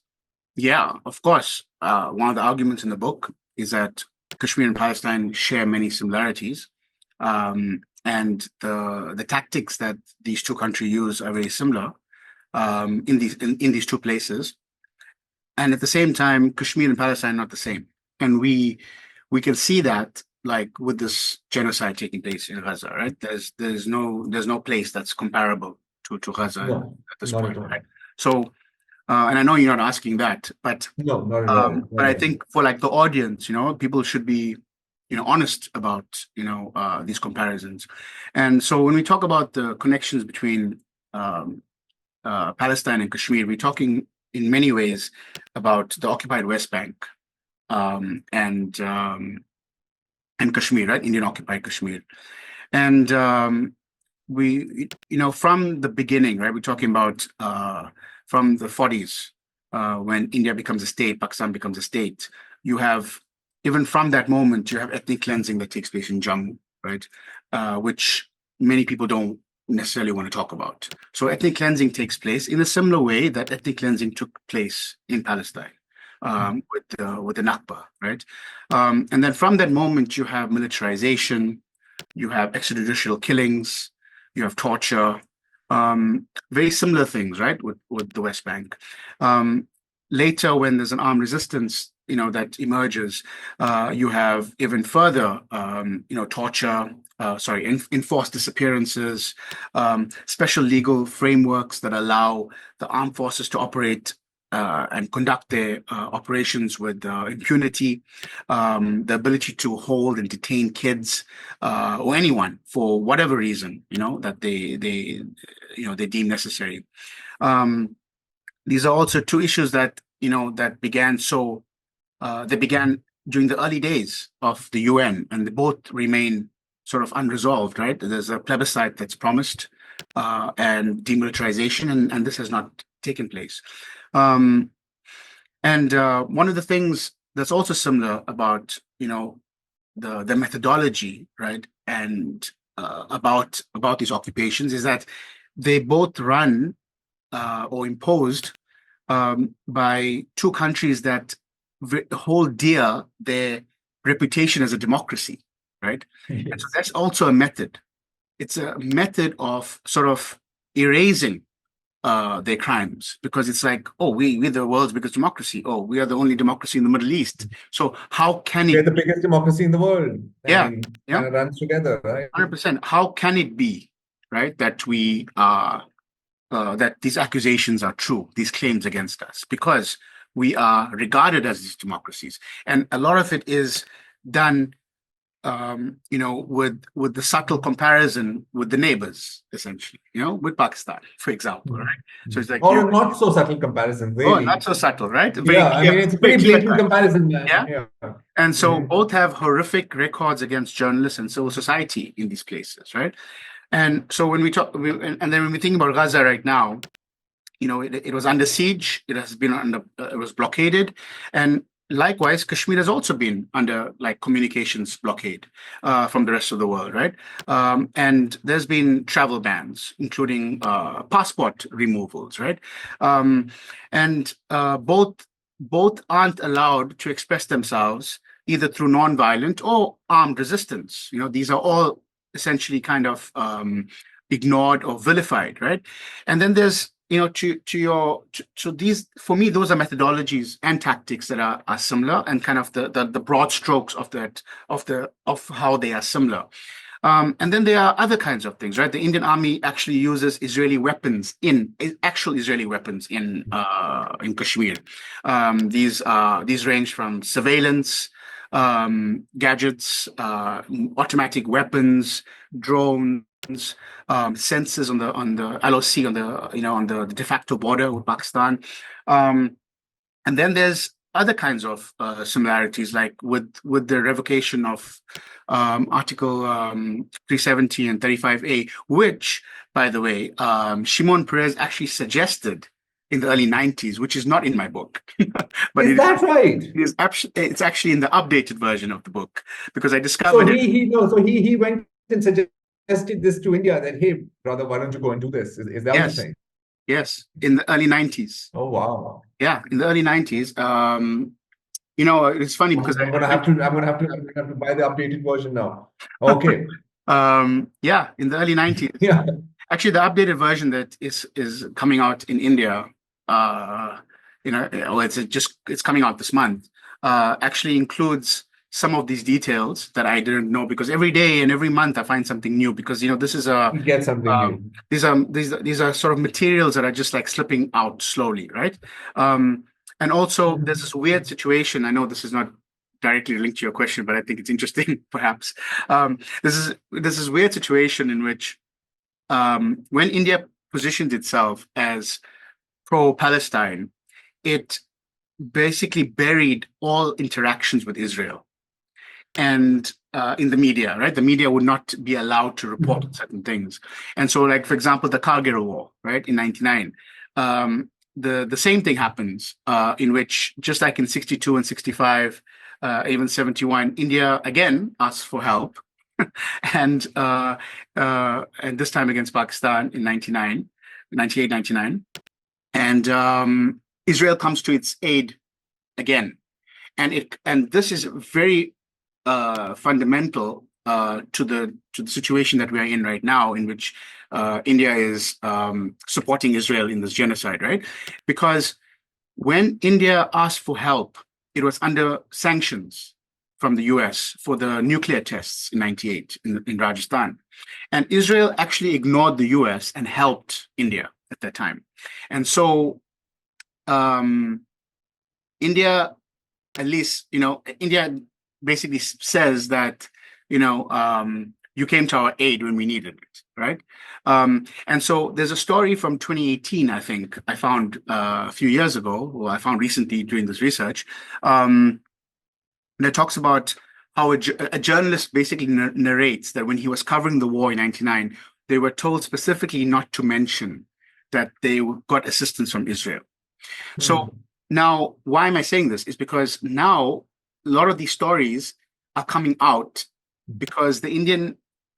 [SPEAKER 2] of course, one of the arguments in the book is that Kashmir and Palestine share many similarities, and the tactics that these two countries use are very similar. in these two places. And at the same time, Kashmir and Palestine are not the same. And we can see that, like, with this genocide taking place in Gaza, right? There's no place that's comparable to Gaza at this
[SPEAKER 1] not
[SPEAKER 2] point,
[SPEAKER 1] at all.
[SPEAKER 2] right? So, and I know you're not asking that, but
[SPEAKER 1] No, not at all.
[SPEAKER 2] but I think for like the audience, people should be, honest about, these comparisons. And so when we talk about the connections between Palestine and Kashmir, we're talking in many ways about the occupied West Bank and Kashmir, right? Indian occupied Kashmir. And we, from the beginning, right? We're talking about from the 40s, when India becomes a state, Pakistan becomes a state. You have, even from that moment, you have ethnic cleansing that takes place in Jammu, right? Which many people don't necessarily want to talk about. So ethnic cleansing takes place in a similar way that ethnic cleansing took place in Palestine with the Nakba, right? And then from that moment, you have militarization, you have extrajudicial killings, you have torture, very similar things, right, with the West Bank. Later, when there's an armed resistance, that emerges, you have even further, torture, enforced disappearances, special legal frameworks that allow the armed forces to operate and conduct their operations with impunity, the ability to hold and detain kids or anyone for whatever reason, that they deem necessary. These are also two issues that that began they began during the early days of the UN, and they both remain sort of unresolved, right? There's a plebiscite that's promised and demilitarization, and this has not taken place. And one of the things that's also similar about, the methodology, right, and about these occupations is that they both run or imposed by two countries that hold dear their reputation as a democracy, right?
[SPEAKER 1] Yes.
[SPEAKER 2] And so that's also a method. It's a method of sort of erasing their crimes, because it's like, oh, we're the world's biggest democracy. Oh, we are the only democracy in the Middle East. So how can
[SPEAKER 1] We're
[SPEAKER 2] it?
[SPEAKER 1] the biggest democracy in the world.
[SPEAKER 2] Yeah,
[SPEAKER 1] And it runs together, right?
[SPEAKER 2] 100%. How can it be, right, that we that these accusations are true, these claims against us, because we are regarded as these democracies, and a lot of it is done, with the subtle comparison with the neighbors, essentially, with Pakistan, for example, right? So it's like,
[SPEAKER 1] or not so subtle comparison, really.
[SPEAKER 2] not so subtle, right?
[SPEAKER 1] It's a pretty blatant comparison, man.
[SPEAKER 2] Yeah. And so both have horrific records against journalists and civil society in these places, right? And so when we talk, and then when we think about Gaza right now, it was under siege. It has been it was blockaded, and likewise, Kashmir has also been under communications blockade from the rest of the world, right? And there's been travel bans, including passport removals, right? And both aren't allowed to express themselves either through non-violent or armed resistance. These are all essentially kind of ignored or vilified, right? And then there's so these, for me, those are methodologies and tactics that are similar, and kind of the broad strokes of how they are similar. And then there are other kinds of things, right? The Indian Army actually uses actual Israeli weapons in Kashmir. These range from surveillance, gadgets, automatic weapons, drones, sensors on the LOC, on the de facto border with Pakistan, and then there's other kinds of similarities, like with the revocation of Article 370 and 35A, which, by the way, Shimon Peres actually suggested in the early 90s, which is not in my book.
[SPEAKER 1] But is that right?
[SPEAKER 2] It's actually in the updated version of the book, because I discovered
[SPEAKER 1] he went and suggested this to India, that, hey, brother, why don't you go and do this? Is that what you're saying?
[SPEAKER 2] Yes, in the early 90s.
[SPEAKER 1] Oh, wow.
[SPEAKER 2] Yeah, in the early 90s. It's funny because
[SPEAKER 1] I'm gonna have to buy the updated version now. Okay.
[SPEAKER 2] Yeah, in the early 90s.
[SPEAKER 1] Yeah.
[SPEAKER 2] Actually, the updated version that is coming out in India, it's coming out this month, actually includes some of these details that I didn't know, because every day and every month I find something new, because this is
[SPEAKER 1] You get something new.
[SPEAKER 2] these are sort of materials that are just like slipping out slowly, right? And also there's this weird situation. I know this is not directly linked to your question, but I think it's interesting, perhaps. This is weird situation in which when India positioned itself as pro-Palestine, it basically buried all interactions with Israel and in the media, right? The media would not be allowed to report on certain things. And so, like, for example, the Kargil War, right, in 99, the same thing happens in which, just like in 62 and 65, even 71, India again asks for help. and this time against Pakistan in 98, 99. And Israel comes to its aid again. And this is very fundamental to the situation that we are in right now, in which India is supporting Israel in this genocide, right? Because when India asked for help, it was under sanctions from the US for the nuclear tests in 98 in Rajasthan. And Israel actually ignored the US and helped India at that time. And so India, at least, India basically says that, you came to our aid when we needed it, right? And so there's a story from 2018, I think, I found a few years ago, or I found recently doing this research, that talks about how a journalist basically narrates that when he was covering the war in 99, they were told specifically not to mention that they got assistance from Israel. So now, why am I saying this? Is because now a lot of these stories are coming out because the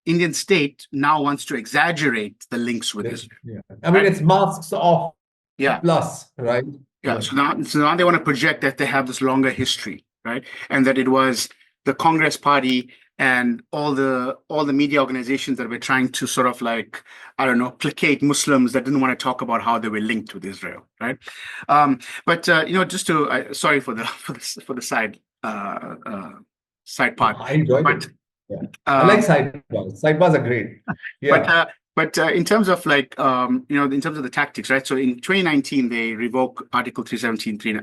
[SPEAKER 2] Indian state now wants to exaggerate the links with Israel.
[SPEAKER 1] Yeah. I mean, it's masks off
[SPEAKER 2] Yeah.
[SPEAKER 1] plus, right?
[SPEAKER 2] Yeah. So now they want to project that they have this longer history, right? And that it was the Congress Party and all the media organizations that were trying to sort of like, I don't know, placate Muslims that didn't want to talk about how they were linked with Israel, right? But just to sorry for the side part.
[SPEAKER 1] I enjoyed it. Yeah. I like sidebars. Sidebars are great. Yeah.
[SPEAKER 2] But in terms of like, in terms of the tactics, right? So in 2019, they revoke Article 317,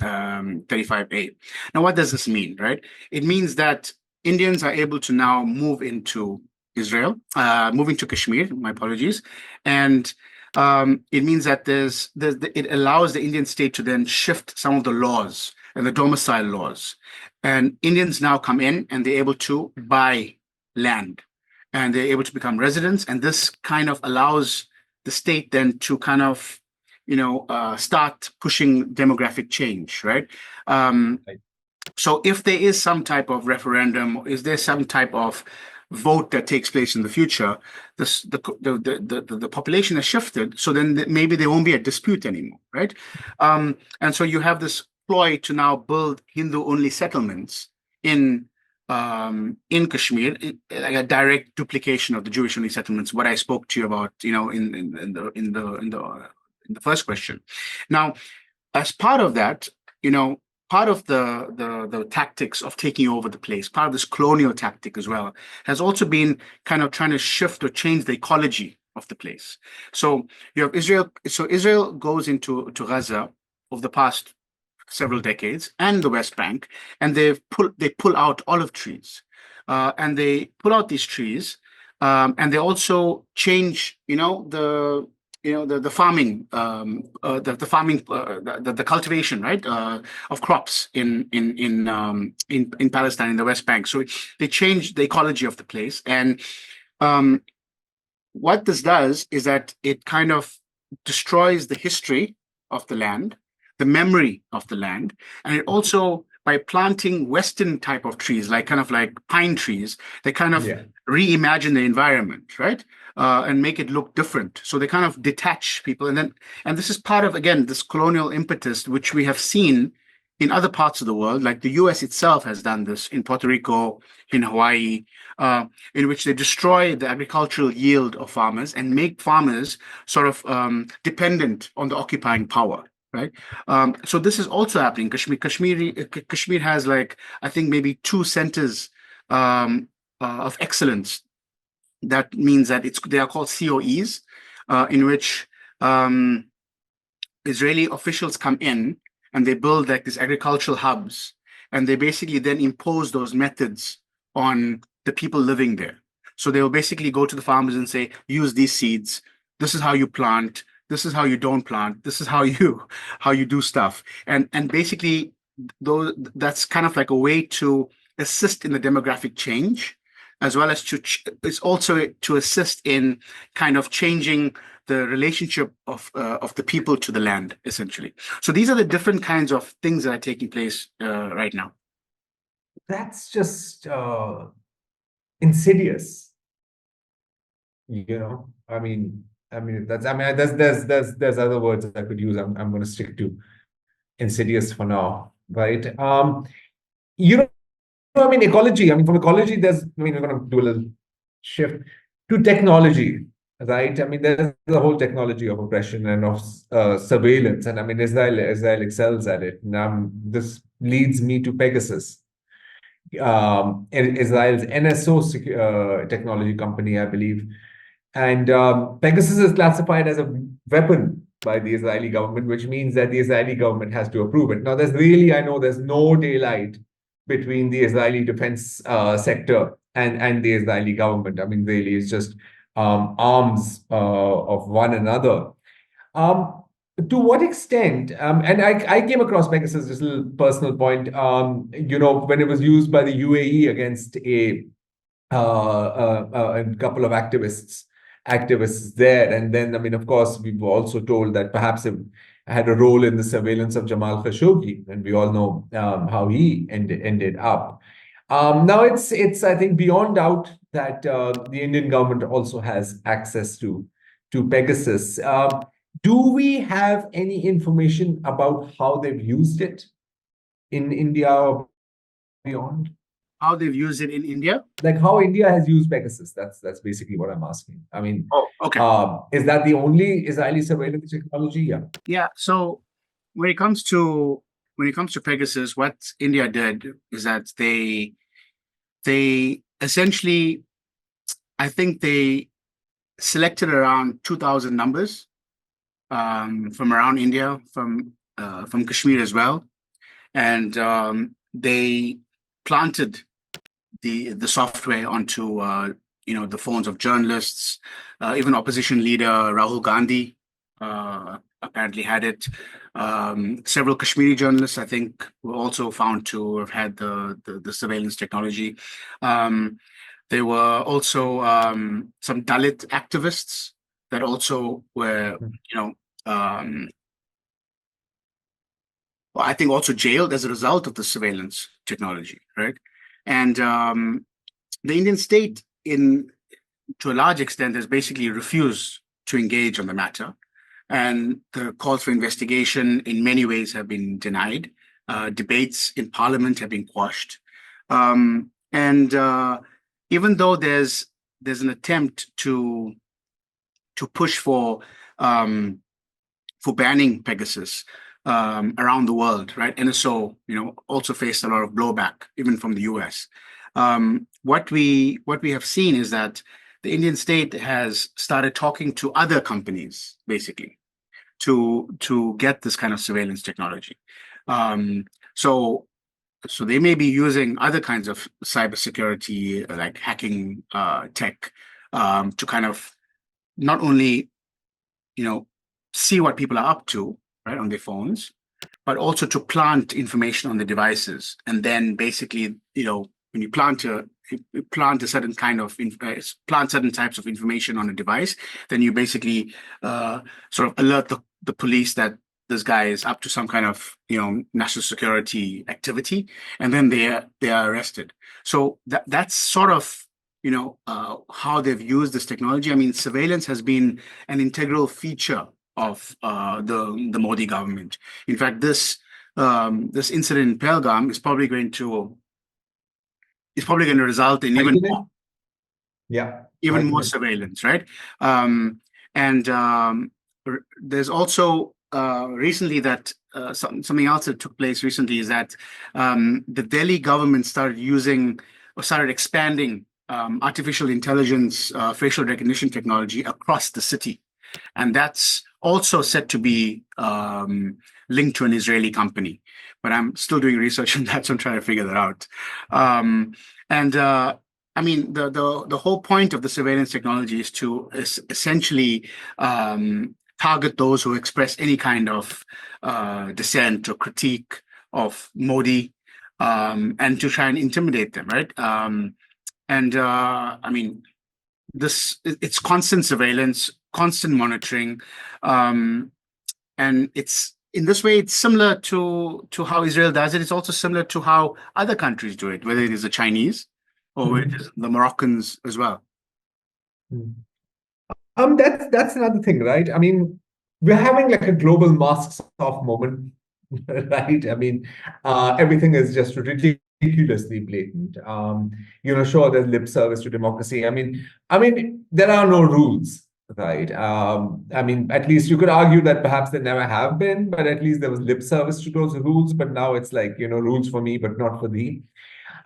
[SPEAKER 2] 35A. Now, what does this mean, right? It means that Indians are able to now move into Israel, moving to Kashmir, my apologies. And it means that it allows the Indian state to then shift some of the laws and the domicile laws. And Indians now come in and they're able to buy land and they're able to become residents. And this kind of allows the state then to kind of, start pushing demographic change, right? So if there is some type of referendum, is there some type of vote that takes place in the future, the population has shifted, so then maybe there won't be a dispute anymore, right? And so you have this ploy to now build Hindu-only settlements in Kashmir, like a direct duplication of the Jewish-only settlements. What I spoke to you about, in the first question. Now, as part of that, part of the tactics of taking over the place, part of this colonial tactic as well, has also been kind of trying to shift or change the ecology of the place. So you have Israel. So Israel goes into Gaza over the past several decades and the West Bank, and they pull out olive trees, and they pull out these trees, and they also change, the farming, the cultivation, right, of crops in Palestine, in the West Bank. So they change the ecology of the place, and what this does is that it kind of destroys the history of the land, the memory of the land, and it also, by planting Western type of trees, like kind of like pine trees, they kind of reimagine the environment, right? And make it look different. So they kind of detach people. And this is part of, again, this colonial impetus, which we have seen in other parts of the world, like the US itself has done this in Puerto Rico, in Hawaii, in which they destroy the agricultural yield of farmers and make farmers sort of dependent on the occupying power, right? So this is also happening. Kashmir has, like, I think maybe 2 centers of excellence. That means that they are called COEs, in which Israeli officials come in and they build like these agricultural hubs, and they basically then impose those methods on the people living there. So they will basically go to the farmers and say, use these seeds. This is how you plant. This is how you don't plant. This is how you do stuff. And basically, that's kind of like a way to assist in the demographic change, as well as it's also to assist in kind of changing the relationship of the people to the land, essentially. So these are the different kinds of things that are taking place right now.
[SPEAKER 1] That's just insidious. I mean, there's other words that I could use. I'm going to stick to insidious for now, right? Ecology. From ecology, we're going to do a little shift to technology, right? There's the whole technology of oppression and of surveillance, and Israel excels at it. Now, this leads me to Pegasus, Israel's NSO technology company, I believe. And Pegasus is classified as a weapon by the Israeli government, which means that the Israeli government has to approve it. Now, I know there's no daylight between the Israeli defense sector and the Israeli government. Really, it's just arms of one another. To what extent, and I came across Pegasus, just a little personal point, when it was used by the UAE against a couple of activists there. And then, of course, we were also told that perhaps it had a role in the surveillance of Jamal Khashoggi, and we all know how he ended up. Now, it's I think beyond doubt that the Indian government also has access to Pegasus. Do we have any information about how they've used it in India or beyond?
[SPEAKER 2] How they've used it in India?
[SPEAKER 1] Like how India has used Pegasus. That's basically what I'm asking.
[SPEAKER 2] Oh, okay.
[SPEAKER 1] Is that the only Israeli surveillance technology? Yeah.
[SPEAKER 2] Yeah. So when it comes to Pegasus, what India did is that they essentially, I think they selected around 2,000 numbers from around India, from Kashmir as well, and they planted the software onto the phones of journalists, even opposition leader Rahul Gandhi apparently had it. Several Kashmiri journalists, I think, were also found to have had the surveillance technology. There were also some Dalit activists that also were, I think also jailed as a result of the surveillance technology, right? And the Indian state, to a large extent, has basically refused to engage on the matter. And the calls for investigation in many ways have been denied. Debates in parliament have been quashed. And even though there's an attempt to push for banning Pegasus around the world, right? NSO, also faced a lot of blowback, even from the US. What we have seen is that the Indian state has started talking to other companies, basically, to get this kind of surveillance technology. So they may be using other kinds of cybersecurity, like hacking tech, to kind of not only, see what people are up to, right, on their phones, but also to plant information on the devices. And then basically, when you plant a certain kind of plant certain types of information on a device, then you basically sort of alert the police that this guy is up to some kind of national security activity, and then they are arrested. So that's sort of how they've used this technology. Surveillance has been an integral feature of the Modi government. In fact, this this incident in Pahalgam is probably going to result in even more surveillance, right? There's also recently that something else that took place recently is that the Delhi government started expanding artificial intelligence facial recognition technology across the city, and that's also said to be linked to an Israeli company. But I'm still doing research on that, so I'm trying to figure that out. I mean, the whole point of the surveillance technology is to essentially target those who express any kind of dissent or critique of Modi, and to try and intimidate them, right? I mean, it's constant surveillance, constant monitoring, and it's in this way it's similar to how Israel does it. It's also similar to how other countries do it, whether it is the Chinese or it is the Moroccans as well.
[SPEAKER 1] That's another thing, right? I mean, we're having like a global masks off moment, right? I mean, everything is just ridiculously blatant. Sure, there's lip service to democracy. I mean, there are no rules, right? I mean, at least you could argue that perhaps there never have been, but at least there was lip service to those rules. But now it's like, rules for me, but not for thee.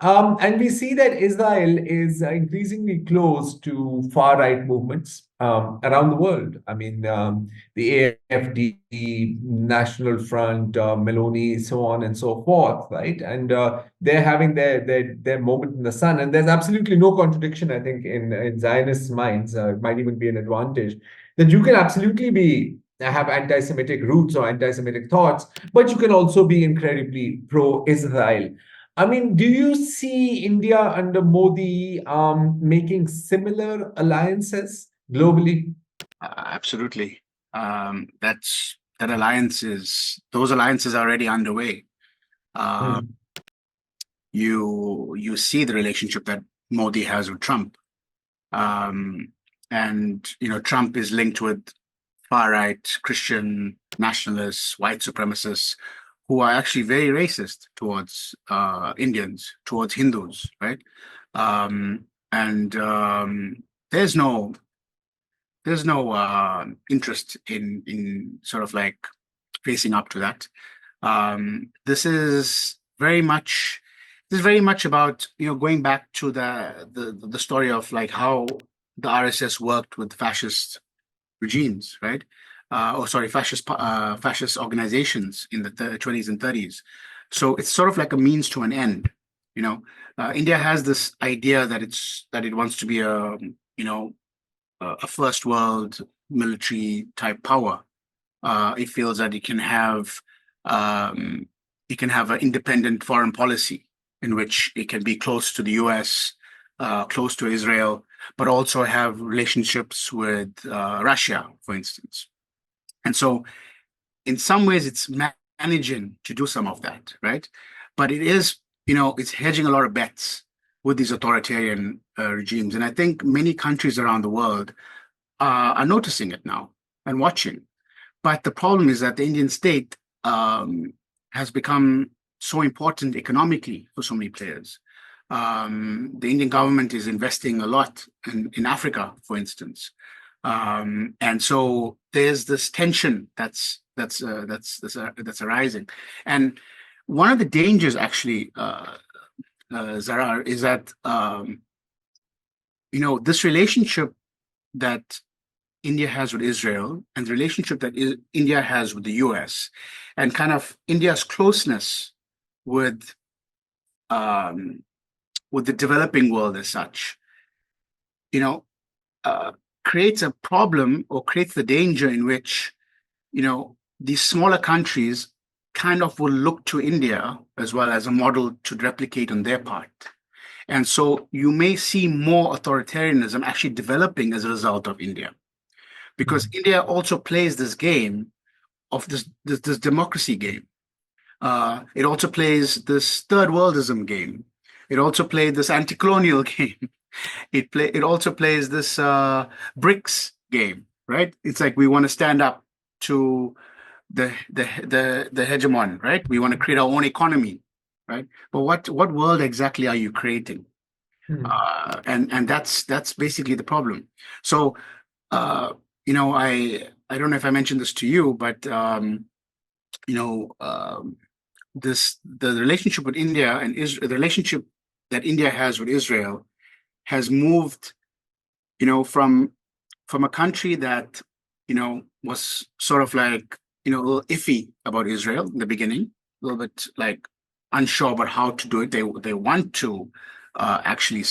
[SPEAKER 1] And we see that Israel is increasingly close to far-right movements around the world. I mean, the AFD, National Front, Meloni, so on and so forth, right? And they're having their moment in the sun. And there's absolutely no contradiction, I think, in Zionists' minds. It might even be an advantage that you can absolutely have anti-Semitic roots or anti-Semitic thoughts, but you can also be incredibly pro-Israel. I mean, do you see India under Modi making similar alliances globally?
[SPEAKER 2] Absolutely. Those alliances are already underway. You see the relationship that Modi has with Trump, and Trump is linked with far-right Christian nationalists, white supremacists, who are actually very racist towards Indians, towards Hindus, right? There's no interest in sort of like facing up to that. This is very much about going back to the story of like how the RSS worked with fascist regimes, right? Fascist organizations in the 20s and 30s. So it's sort of like a means to an end. India has this idea that it wants to be a first world military type power. It feels that it can have an independent foreign policy in which it can be close to the US, close to Israel, but also have relationships with Russia, for instance. And so in some ways it's managing to do some of that, right? But it is, it's hedging a lot of bets with these authoritarian regimes. And I think many countries around the world are noticing it now and watching. But the problem is that the Indian state has become so important economically for so many players. The Indian government is investing a lot in Africa, for instance. And so there's this tension that's arising, and one of the dangers, actually, Zarrar, is that this relationship that India has with Israel and the relationship that India has with the US, and kind of India's closeness with the developing world as such, creates a problem or creates the danger in which, these smaller countries kind of will look to India as well as a model to replicate on their part. And so you may see more authoritarianism actually developing as a result of India, because India also plays this game of this democracy game. It also plays this third worldism game. It also played this anti-colonial game. It also plays this BRICS game, right? It's like we want to stand up to the hegemon, right? We want to create our own economy, right? But what world exactly are you creating? And that's basically the problem. So I don't know if I mentioned this to you, but the relationship with India and Israel, the relationship that India has with Israel has moved, from a country that, was sort of like, a little iffy about Israel in the beginning, a little bit like unsure about how to do it. They want to actually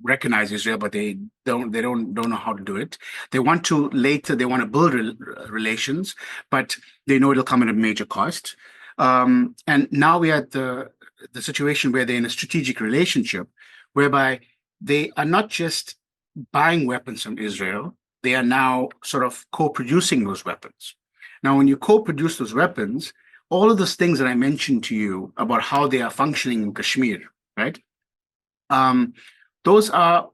[SPEAKER 2] recognize Israel, but they don't know how to do it. They want to build relations, but they know it'll come at a major cost. And now we're at the situation where they're in a strategic relationship, whereby they are not just buying weapons from Israel, they are now sort of co-producing those weapons. Now, when you co-produce those weapons, all of those things that I mentioned to you about how they are functioning in Kashmir, right? Those are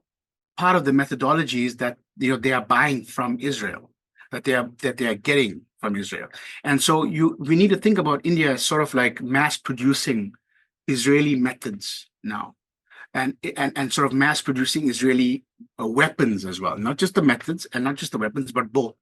[SPEAKER 2] part of the methodologies that they are buying from Israel, that they are getting from Israel. And so we need to think about India as sort of like mass producing Israeli methods now, and sort of mass producing Israeli weapons as well, not just the methods and not just the weapons, but both.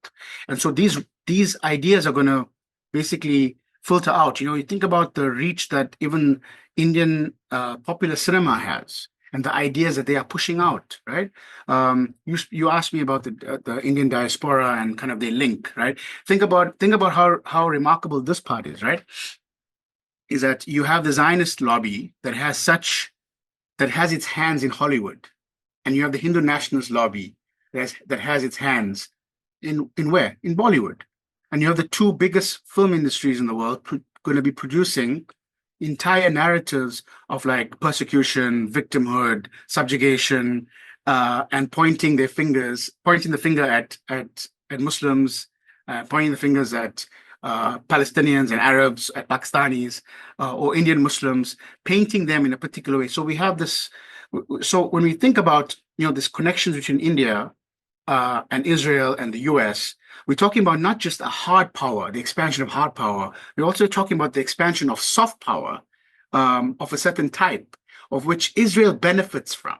[SPEAKER 2] And so these ideas are going to basically filter out. You think about the reach that even Indian popular cinema has, and the ideas that they are pushing out, right? You asked me about the Indian diaspora and kind of their link, right? Think about how remarkable this part is, right? Is that you have the Zionist lobby that has its hands in Hollywood, and you have the Hindu nationalist lobby that has its hands in where? In Bollywood. And you have the two biggest film industries in the world going to be producing entire narratives of like persecution, victimhood, subjugation, and pointing the finger at Muslims, pointing the fingers at Palestinians and Arabs, at Pakistanis, or Indian Muslims, painting them in a particular way. So we have this. So when we think about this connection between India and Israel and the US, we're talking about not just a hard power, the expansion of hard power. We're also talking about the expansion of soft power of a certain type, of which Israel benefits from,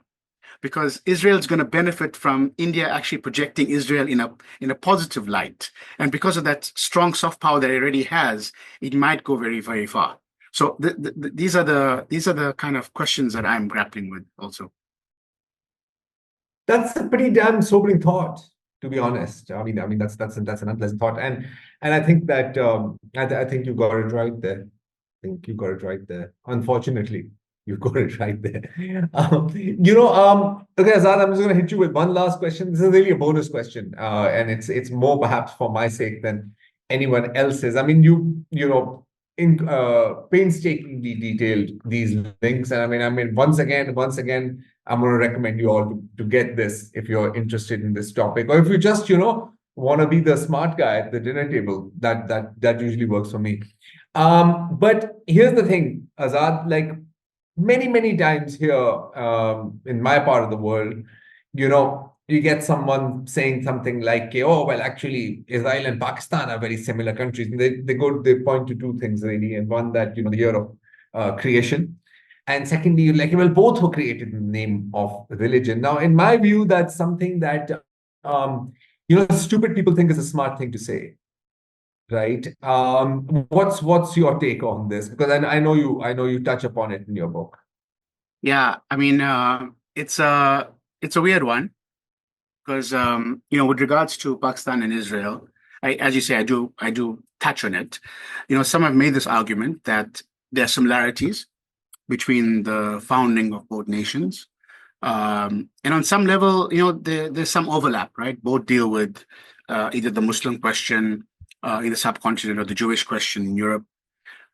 [SPEAKER 2] because Israel is going to benefit from India actually projecting Israel in a positive light, and because of that strong soft power that it already has, it might go very, very far. So these are the kind of questions that I'm grappling with also.
[SPEAKER 1] That's a pretty damn sobering thought, to be honest. I mean that's an unpleasant thought, and I think that I think you got it right there. Unfortunately, you got it right there. Okay, Azad, I'm just going to hit you with one last question. This is really a bonus question, and it's more perhaps for my sake than anyone else's. I mean, in painstakingly detailed these links, and I mean, once again, I'm going to recommend you all to get this if you're interested in this topic, or if you just want to be the smart guy at the dinner table. That usually works for me. But here's the thing, Azad, like many times here in my part of the world, you get someone saying something like, oh, well, actually, Israel and Pakistan are very similar countries. And they point to two things really. And one, that, the year of creation. And secondly, you're like, well, both were created in the name of religion. Now, in my view, that's something that, stupid people think is a smart thing to say. Right. What's your take on this? Because I know you touch upon it in your book.
[SPEAKER 2] Yeah, I mean, it's a weird one, because with regards to Pakistan and Israel, as you say, I do touch on it. Some have made this argument that there are similarities between the founding of both nations, and on some level, there's some overlap, right? Both deal with either the Muslim question in the subcontinent, or the Jewish question in Europe,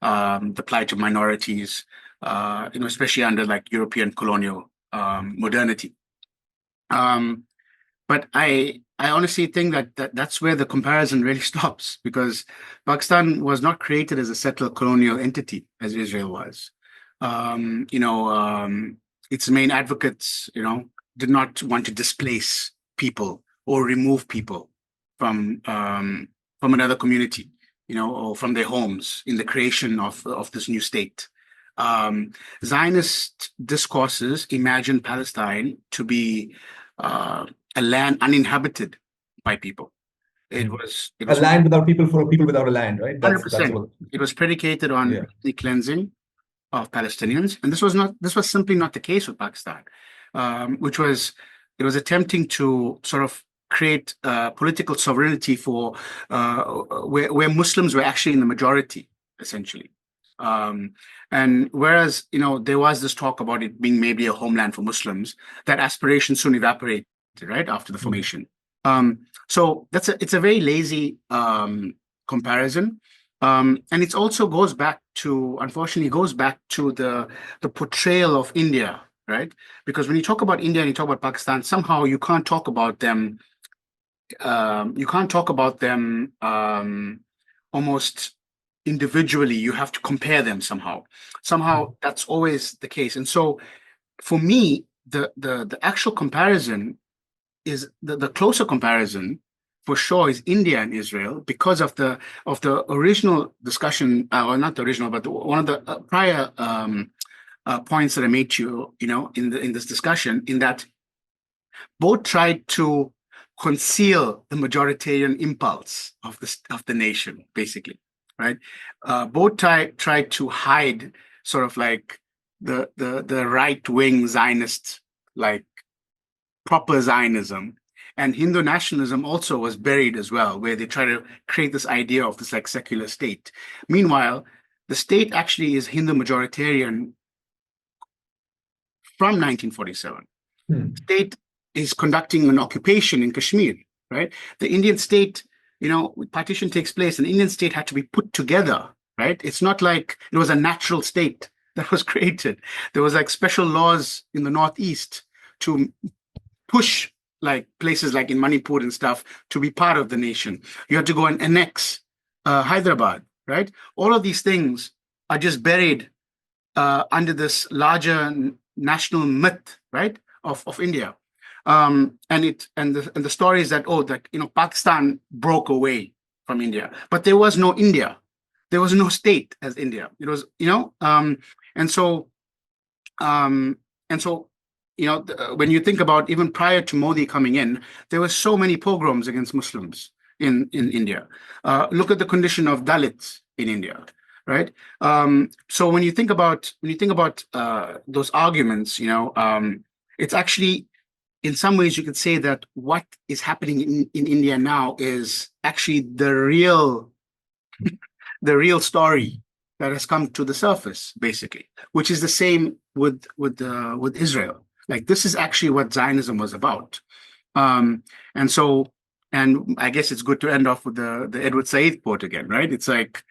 [SPEAKER 2] the plight of minorities, especially under like European colonial modernity. But I honestly think that's where the comparison really stops, because Pakistan was not created as a settled colonial entity as Israel was. Its main advocates, did not want to displace people or remove people from another community. or from their homes in the creation of this new state. Zionist discourses imagine Palestine to be a land uninhabited by people. It was
[SPEAKER 1] A land without people for people without a land, right?
[SPEAKER 2] 100%.
[SPEAKER 1] What.
[SPEAKER 2] It was predicated on the cleansing of Palestinians, and this was simply not the case with Pakistan, which was it was attempting to sort of create political sovereignty for where Muslims were actually in the majority, essentially. And whereas there was this talk about it being maybe a homeland for Muslims, that aspiration soon evaporated right after the formation. So it's a very lazy comparison. And it also goes back to, unfortunately, the portrayal of India, right? Because when you talk about India and you talk about Pakistan, somehow you can't talk about them. Almost individually. You have to compare them somehow. Somehow that's always the case. And so, for me, the actual comparison is the closer comparison. For sure, is India and Israel because of the original discussion, or not the original, but one of the prior points that I made to you, in this discussion, in that both tried to conceal the majoritarian impulse of the nation, basically, right? Both tried to hide sort of like the right wing Zionist, like proper Zionism. And Hindu nationalism also was buried as well, where they try to create this idea of this like secular state. Meanwhile, the state actually is Hindu majoritarian from 1947. The state is conducting an occupation in Kashmir, right? The Indian state, partition takes place, and the Indian state had to be put together, right? It's not like it was a natural state that was created. There was like special laws in the Northeast to push like places like in Manipur and stuff to be part of the nation. You have to go and annex Hyderabad, right? All of these things are just buried under this larger national myth, right, of India. And the story is that Pakistan broke away from India, but there was no India. There was no state as India. It was when you think about even prior to Modi coming in, there were so many pogroms against Muslims in India. Look at the condition of Dalits in India, right? So when you think about those arguments, it's actually, in some ways, you could say that what is happening in India now is actually the real story that has come to the surface, basically, which is the same with Israel. Like, this is actually what Zionism was about. And I guess it's good to end off with the Edward Said quote again, right? It's like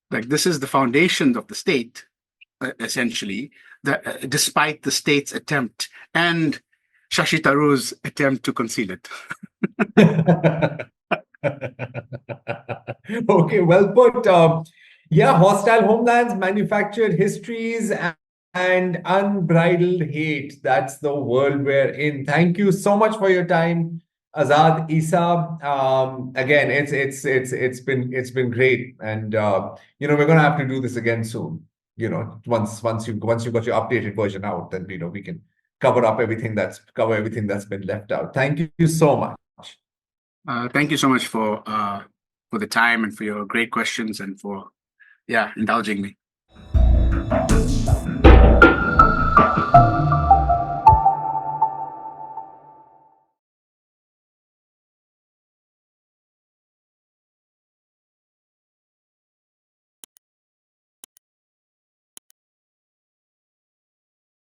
[SPEAKER 2] this is the foundation of the state, essentially, that despite the state's attempt and Shashi Tharoor's attempt to conceal it.
[SPEAKER 1] Okay, well put. Hostile Homelands, Manufactured Histories, and Unbridled Hate. That's the world we're in. Thank you so much for your time, Azad Essa. Again, it's been great, and we're gonna have to do this again soon. Once you got your updated version out, then we can cover everything that's been left out. Thank you so much.
[SPEAKER 2] Thank you so much for the time and for your great questions and for indulging me.